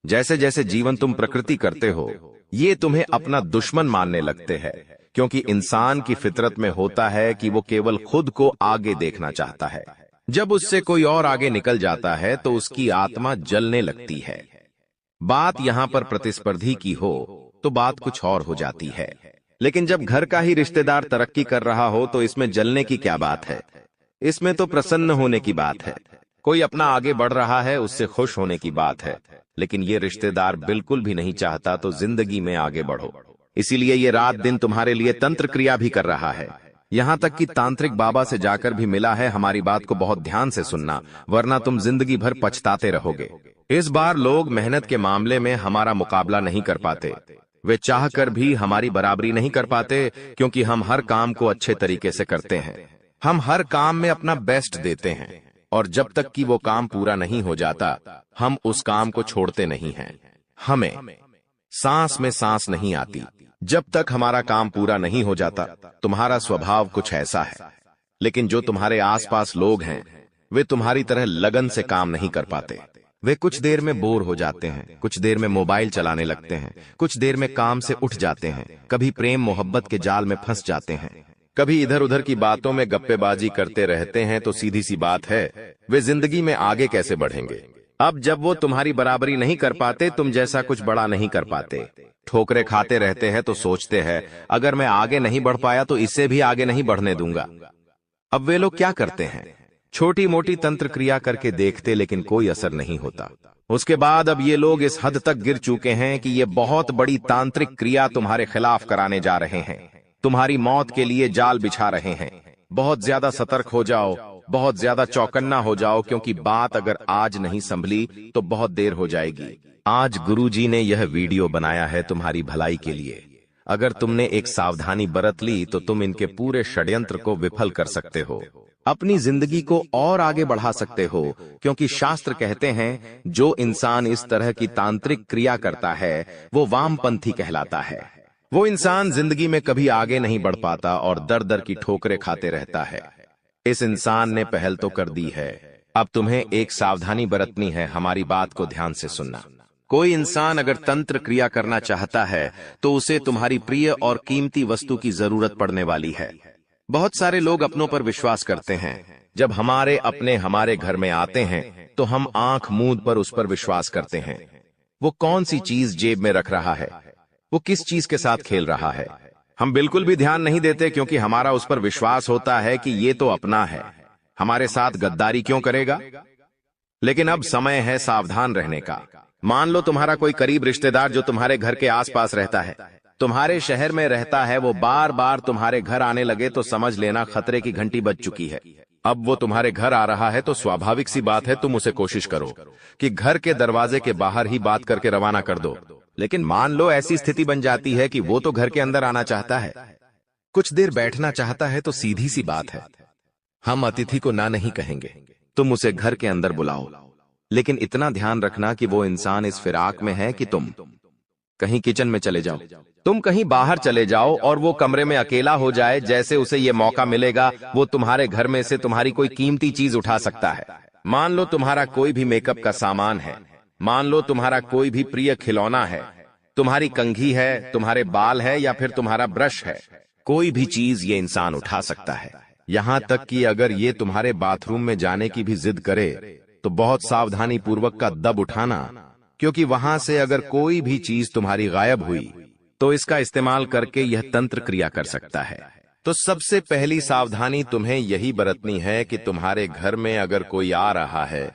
जैसे जैसे जीवन तुम प्रकृति करते हो, ये तुम्हें अपना दुश्मन मानने लगते हैं, क्योंकि इंसान की फितरत में होता है कि वो केवल खुद को आगे देखना चाहता है। जब उससे कोई और आगे निकल जाता है तो उसकी आत्मा जलने लगती है। बात यहां पर प्रतिस्पर्धी की हो तो बात कुछ और हो जाती है, लेकिन जब घर का ही रिश्तेदार तरक्की कर रहा हो तो इसमें जलने की क्या बात है, इसमें तो प्रसन्न होने की बात है। कोई अपना आगे बढ़ रहा है, उससे खुश होने की बात है। लेकिन ये रिश्तेदार बिल्कुल भी नहीं चाहता तो जिंदगी में आगे बढ़ो। इसीलिए ये रात दिन तुम्हारे लिए तंत्र क्रिया भी कर रहा है, यहां तक कि तांत्रिक बाबा से जाकर भी मिला है। हमारी बात को बहुत ध्यान से सुनना, वरना तुम जिंदगी भर पछताते रहोगे। इस बार लोग मेहनत के मामले में हमारा मुकाबला नहीं कर पाते, वे चाहकर भी हमारी बराबरी नहीं कर पाते, क्योंकि हम हर काम को अच्छे तरीके से करते हैं, हम हर काम में अपना बेस्ट देते हैं, और जब तक कि वो काम पूरा नहीं हो जाता हम उस काम को छोड़ते नहीं हैं। हमें सांस में सांस नहीं आती जब तक हमारा काम पूरा नहीं हो जाता। तुम्हारा स्वभाव कुछ ऐसा है, लेकिन जो तुम्हारे आसपास लोग हैं वे तुम्हारी तरह लगन से काम नहीं कर पाते। वे कुछ देर में बोर हो जाते हैं, कुछ देर में मोबाइल चलाने लगते हैं, कुछ देर में काम से उठ जाते हैं, कभी प्रेम मोहब्बत के जाल में फंस जाते हैं। कभी इधर उधर की बातों में गप्पेबाजी करते रहते हैं, तो सीधी सी बात है वे जिंदगी में आगे कैसे बढ़ेंगे। अब जब वो तुम्हारी बराबरी नहीं कर पाते, तुम जैसा कुछ बड़ा नहीं कर पाते, ठोकरे खाते रहते हैं, तो सोचते हैं अगर मैं आगे नहीं बढ़ पाया तो इसे भी आगे नहीं बढ़ने दूंगा। अब वे लोग क्या करते हैं, छोटी मोटी तंत्र क्रिया करके देखते, लेकिन कोई असर नहीं होता। उसके बाद अब ये लोग इस हद तक गिर चुके हैं कि ये बहुत बड़ी तांत्रिक क्रिया तुम्हारे खिलाफ कराने जा रहे हैं, तुम्हारी मौत के लिए जाल बिछा रहे हैं। बहुत ज्यादा सतर्क हो जाओ, बहुत ज्यादा चौकन्ना हो जाओ, क्योंकि बात अगर आज नहीं संभली तो बहुत देर हो जाएगी। आज गुरुजी ने यह वीडियो बनाया है तुम्हारी भलाई के लिए। अगर तुमने एक सावधानी बरत ली तो तुम इनके पूरे षड्यंत्र को विफल कर सकते हो, अपनी जिंदगी को और आगे बढ़ा सकते हो, क्योंकि शास्त्र कहते हैं जो इंसान इस तरह की तांत्रिक क्रिया करता है वो वामपंथी कहलाता है। वो इंसान जिंदगी में कभी आगे नहीं बढ़ पाता और दर दर की ठोकरें खाते रहता है। इस इंसान ने पहल तो कर दी है, अब तुम्हें एक सावधानी बरतनी है। हमारी बात को ध्यान से सुनना। कोई इंसान अगर तंत्र क्रिया करना चाहता है तो उसे तुम्हारी प्रिय और कीमती वस्तु की जरूरत पड़ने वाली है। बहुत सारे लोग अपनों पर विश्वास करते हैं। जब हमारे अपने हमारे घर में आते हैं तो हम आंख मूंद पर उस पर विश्वास करते हैं। वो कौन सी चीज जेब में रख रहा है, वो किस चीज के साथ खेल रहा है, हम बिल्कुल भी ध्यान नहीं देते, क्योंकि हमारा उस पर विश्वास होता है कि ये तो अपना है, हमारे साथ गद्दारी क्यों करेगा। लेकिन अब समय है सावधान रहने का। मान लो तुम्हारा कोई करीब रिश्तेदार जो तुम्हारे घर के आसपास रहता है, तुम्हारे शहर में रहता है, वो बार बार तुम्हारे घर आने लगे तो समझ लेना खतरे की घंटी बज चुकी है। अब वो तुम्हारे घर आ रहा है तो स्वाभाविक सी बात है तुम उसे कोशिश करो कि घर के दरवाजे के बाहर ही बात करके रवाना कर दो। लेकिन मान लो ऐसी स्थिति बन जाती है कि वो तो घर के अंदर आना चाहता है, कुछ देर बैठना चाहता है, तो सीधी सी बात है हम अतिथि को ना नहीं कहेंगे, तुम उसे घर के अंदर बुलाओ। लेकिन इतना ध्यान रखना कि वो इंसान इस फिराक में है कि तुम कहीं किचन में चले जाओ, तुम कहीं बाहर चले जाओ और वो कमरे में अकेला हो जाए। जैसे उसे ये मौका मिलेगा वो तुम्हारे घर में से तुम्हारी कोई कीमती चीज उठा सकता है। मान लो तुम्हारा कोई भी मेकअप का सामान है, मान लो तुम्हारा कोई भी प्रिय खिलौना है, तुम्हारी कंघी है, तुम्हारे बाल है, या फिर तुम्हारा ब्रश है, कोई भी चीज ये इंसान उठा सकता है। यहां तक कि अगर ये तुम्हारे बाथरूम में जाने की भी जिद करे तो बहुत सावधानी पूर्वक का दब उठाना, क्योंकि वहां से अगर कोई भी चीज तुम्हारी गायब हुई तो इसका इस्तेमाल करके यह तंत्र क्रिया कर सकता है। तो सबसे पहली सावधानी तुम्हें यही बरतनी है कि तुम्हारे घर में अगर कोई आ रहा है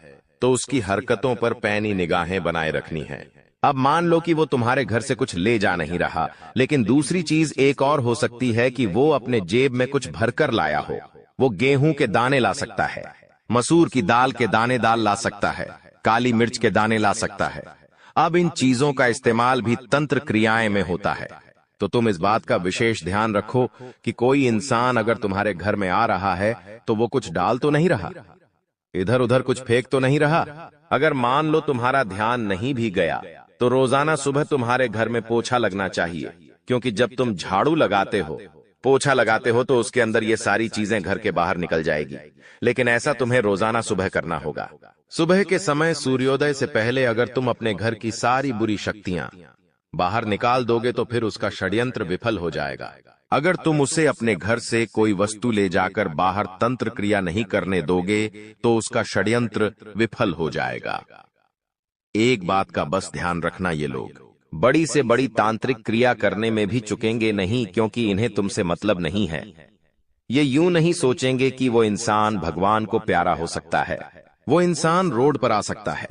तो उसकी हरकतों पर पैनी निगाहें बनाए रखनी है। अब मान लो कि वो तुम्हारे घर से कुछ ले जा नहीं रहा, लेकिन दूसरी चीज एक और हो सकती है कि वो अपने जेब में कुछ भरकर लाया हो। वो गेहूं के दाने ला सकता है, मसूर की दाल के दाने ला सकता है, काली मिर्च के दाने ला सकता है। अब इन चीजों का इस्तेमाल भी तंत्र क्रियाएं में होता है। तो तुम इस बात का विशेष ध्यान रखो कि कोई इंसान अगर तुम्हारे घर में आ रहा है तो वो कुछ डाल तो नहीं रहा, इधर उधर कुछ फेंक तो नहीं रहा। अगर मान लो तुम्हारा ध्यान नहीं भी गया तो रोजाना सुबह तुम्हारे घर में पोछा लगना चाहिए, क्योंकि जब तुम झाड़ू लगाते हो, पोछा लगाते हो, तो उसके अंदर ये सारी चीजें घर के बाहर निकल जाएगी। लेकिन ऐसा तुम्हें रोजाना सुबह करना होगा। सुबह के समय सूर्योदय से पहले अगर तुम अपने घर की सारी बुरी शक्तियां बाहर निकाल दोगे तो फिर उसका षड्यंत्र विफल हो जाएगा। अगर तुम उसे अपने घर से कोई वस्तु ले जाकर बाहर तंत्र क्रिया नहीं करने दोगे तो उसका षड्यंत्र विफल हो जाएगा। एक बात का बस ध्यान रखना, ये लोग बड़ी से बड़ी तांत्रिक क्रिया करने में भी चुकेंगे नहीं, क्योंकि इन्हें तुमसे मतलब नहीं है। ये यूं नहीं सोचेंगे कि वो इंसान भगवान को प्यारा हो सकता है, वो इंसान रोड पर आ सकता है।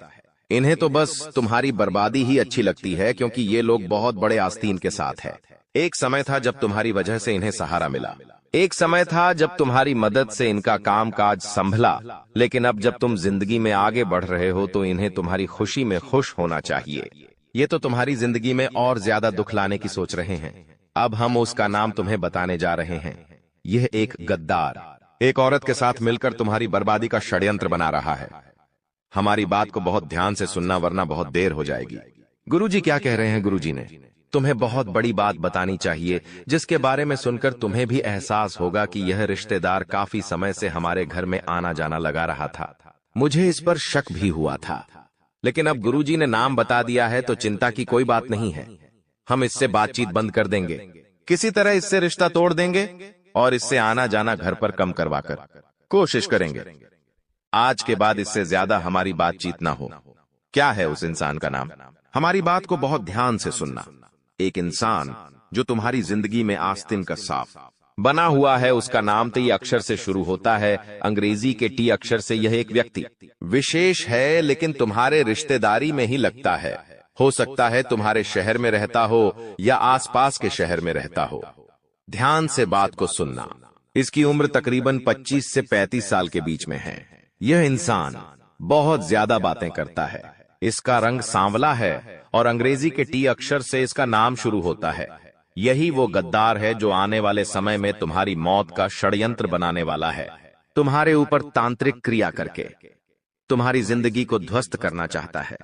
इन्हें तो बस तुम्हारी बर्बादी ही अच्छी लगती है, क्योंकि ये लोग बहुत बड़े आस्तीन के साथ है। एक समय था जब तुम्हारी वजह से इन्हें सहारा मिला, एक समय था जब तुम्हारी मदद से इनका कामकाज संभला, लेकिन अब जब तुम जिंदगी में आगे बढ़ रहे हो तो इन्हें तुम्हारी खुशी में खुश होना चाहिए। ये तो तुम्हारी जिंदगी में और ज्यादा दुख लाने की सोच रहे हैं। अब हम उसका नाम तुम्हें बताने जा रहे हैं। यह एक गद्दार एक औरत के साथ मिलकर तुम्हारी बर्बादी का षड्यंत्र बना रहा है। हमारी बात को बहुत ध्यान से सुनना, वरना बहुत देर हो जाएगी। गुरुजी क्या कह रहे हैं? गुरुजी ने तुम्हें बहुत बड़ी बात बतानी चाहिए, जिसके बारे में सुनकर तुम्हें भी एहसास होगा कि यह रिश्तेदार काफी समय से हमारे घर में आना जाना लगा रहा था। मुझे इस पर शक भी हुआ था, लेकिन अब गुरुजी ने नाम बता दिया है तो चिंता की कोई बात नहीं है। हम इससे बातचीत बंद कर देंगे, किसी तरह इससे रिश्ता तोड़ देंगे। और इससे आना जाना घर पर कम करवाकर कोशिश करेंगे। आज के बाद इससे ज्यादा हमारी बातचीत ना हो। क्या है उस इंसान का नाम? हमारी बात को बहुत ध्यान से सुनना। एक इंसान जो तुम्हारी जिंदगी में आस्तीन का साफ बना हुआ है, उसका नाम टी अक्षर से शुरू होता है। अंग्रेजी के टी अक्षर से यह एक व्यक्ति विशेष है, लेकिन तुम्हारे रिश्तेदारी में ही लगता है। हो सकता है तुम्हारे शहर में रहता हो या आसपास के शहर में रहता हो। ध्यान से बात को सुनना। इसकी उम्र तकरीबन 25 से 35 साल के बीच में है। यह इंसान बहुत ज्यादा बातें करता है। इसका रंग सांवला है और अंग्रेजी के टी अक्षर से इसका नाम शुरू होता है। यही वो गद्दार है जो आने वाले समय में तुम्हारी मौत का षड्यंत्र बनाने वाला है। तुम्हारे ऊपर तांत्रिक क्रिया करके तुम्हारी जिंदगी को ध्वस्त करना चाहता है।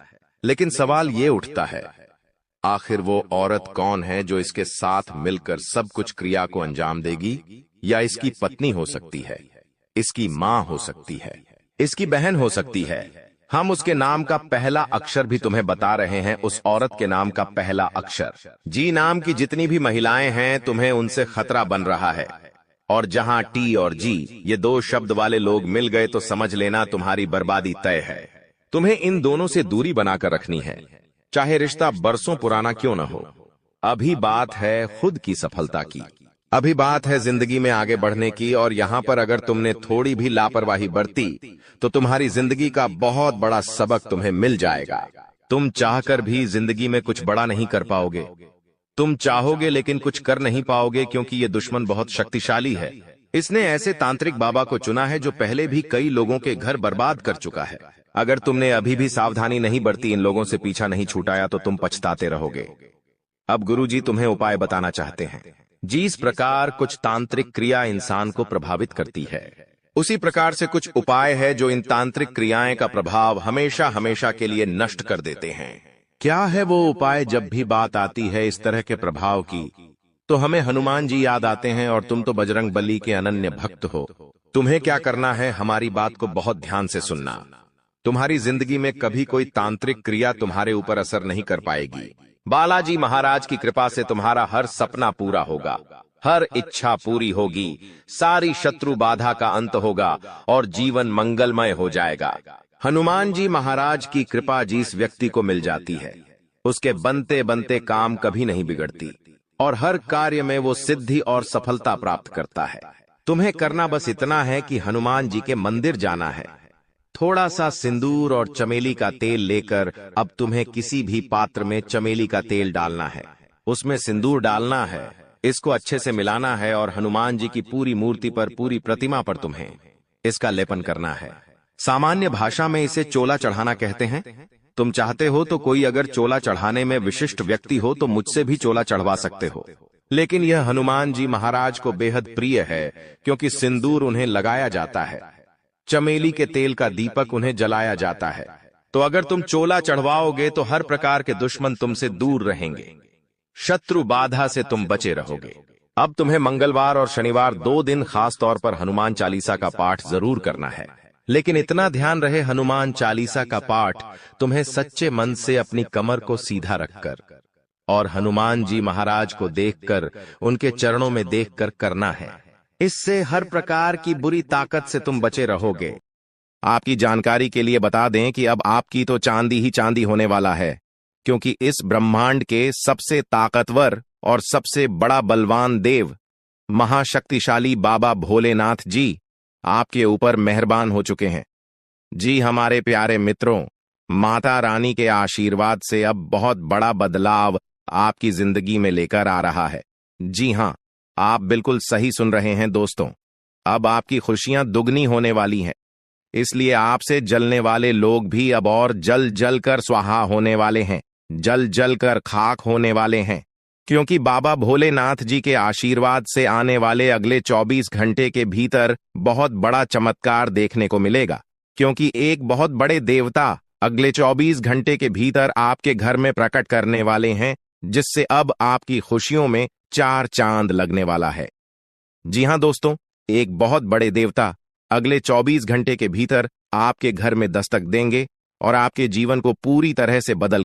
लेकिन सवाल ये उठता है, आखिर वो औरत कौन है जो इसके साथ मिलकर सब कुछ क्रिया को अंजाम देगी? या इसकी पत्नी हो सकती है, इसकी मां हो सकती है, इसकी बहन हो सकती है। हम उसके नाम का पहला अक्षर भी तुम्हें बता रहे हैं। उस औरत के नाम का पहला अक्षर जी नाम की जितनी भी महिलाएं हैं, तुम्हें उनसे खतरा बन रहा है। और जहां टी और जी ये दो शब्द वाले लोग मिल गए तो समझ लेना तुम्हारी बर्बादी तय है। तुम्हें इन दोनों से दूरी बनाकर रखनी है, चाहे रिश्ता बरसों पुराना क्यों न हो। अभी बात है खुद की सफलता की, अभी बात है जिंदगी में आगे बढ़ने की। और यहां पर अगर तुमने थोड़ी भी लापरवाही बरती तो तुम्हारी जिंदगी का बहुत बड़ा सबक तुम्हें मिल जाएगा। तुम चाहकर भी जिंदगी में कुछ बड़ा नहीं कर पाओगे। तुम चाहोगे लेकिन कुछ कर नहीं पाओगे, क्योंकि ये दुश्मन बहुत शक्तिशाली है। इसने ऐसे तांत्रिक बाबा को चुना है जो पहले भी कई लोगों के घर बर्बाद कर चुका है। अगर तुमने अभी भी सावधानी नहीं बरती, इन लोगों से पीछा नहीं छुटाया, तो तुम पछताते रहोगे। अब गुरुजी तुम्हें उपाय बताना चाहते हैं। जिस प्रकार कुछ तांत्रिक क्रिया इंसान को प्रभावित करती है, उसी प्रकार से कुछ उपाय है जो इन तांत्रिक क्रियाएं का प्रभाव हमेशा हमेशा के लिए नष्ट कर देते हैं। क्या है वो उपाय? जब भी बात आती है इस तरह के प्रभाव की, तो हमें हनुमान जी याद आते हैं, और तुम तो बजरंग बली के अनन्य भक्त हो। तुम्हें क्या करना है, हमारी बात को बहुत ध्यान से सुनना। तुम्हारी जिंदगी में कभी कोई तांत्रिक क्रिया तुम्हारे ऊपर असर नहीं कर पाएगी। बालाजी महाराज की कृपा से तुम्हारा हर सपना पूरा होगा, हर इच्छा पूरी होगी, सारी शत्रु बाधा का अंत होगा और जीवन मंगलमय हो जाएगा। हनुमान जी महाराज की कृपा जिस व्यक्ति को मिल जाती है, उसके बनते बनते काम कभी नहीं बिगड़ती और हर कार्य में वो सिद्धि और सफलता प्राप्त करता है। तुम्हें करना बस इतना है कि हनुमान जी के मंदिर जाना है। थोड़ा सा सिंदूर और चमेली का तेल लेकर अब तुम्हें किसी भी पात्र में चमेली का तेल डालना है, उसमें सिंदूर डालना है, इसको अच्छे से मिलाना है और हनुमान जी की पूरी मूर्ति पर, पूरी प्रतिमा पर तुम्हें इसका लेपन करना है। सामान्य भाषा में इसे चोला चढ़ाना कहते हैं। तुम चाहते हो तो कोई अगर चोला चढ़ाने में विशिष्ट व्यक्ति हो तो मुझसे भी चोला चढ़वा सकते हो, लेकिन यह हनुमान जी महाराज को बेहद प्रिय है, क्योंकि सिंदूर उन्हें लगाया जाता है, चमेली के तेल का दीपक उन्हें जलाया जाता है। तो अगर तुम चोला चढ़वाओगे तो हर प्रकार के दुश्मन तुमसे दूर रहेंगे, शत्रु बाधा से तुम बचे रहोगे। अब तुम्हें मंगलवार और शनिवार 2 दिन खास तौर पर हनुमान चालीसा का पाठ जरूर करना है। लेकिन इतना ध्यान रहे, हनुमान चालीसा का पाठ तुम्हें सच्चे मन से अपनी कमर को सीधा रखकर और हनुमान जी महाराज को देखकर, उनके चरणों में देखकर करना है। इससे हर प्रकार की बुरी ताकत से तुम बचे रहोगे। आपकी जानकारी के लिए बता दें कि अब आपकी तो चांदी ही चांदी होने वाला है, क्योंकि इस ब्रह्मांड के सबसे ताकतवर और सबसे बड़ा बलवान देव महाशक्तिशाली बाबा भोलेनाथ जी आपके ऊपर मेहरबान हो चुके हैं। जी हमारे प्यारे मित्रों, माता रानी के आशीर्वाद से अब बहुत बड़ा बदलाव आपकी जिंदगी में लेकर आ रहा है। जी हां, आप बिल्कुल सही सुन रहे हैं दोस्तों। अब आपकी खुशियां दुगनी होने वाली हैं, इसलिए आपसे जलने वाले लोग भी अब और जल जल कर स्वाहा होने वाले हैं, जल जल कर खाक होने वाले हैं, क्योंकि बाबा भोलेनाथ जी के आशीर्वाद से आने वाले अगले 24 घंटे के भीतर बहुत बड़ा चमत्कार देखने को मिलेगा। क्योंकि एक बहुत बड़े देवता अगले 24 घंटे के भीतर आपके घर में प्रकट करने वाले हैं, जिससे अब आपकी खुशियों में 4 चांद लगने वाला है। जी हां दोस्तों, एक बहुत बड़े देवता अगले 24 घंटे के भीतर आपके घर में दस्तक देंगे और आपके जीवन को पूरी तरह से बदल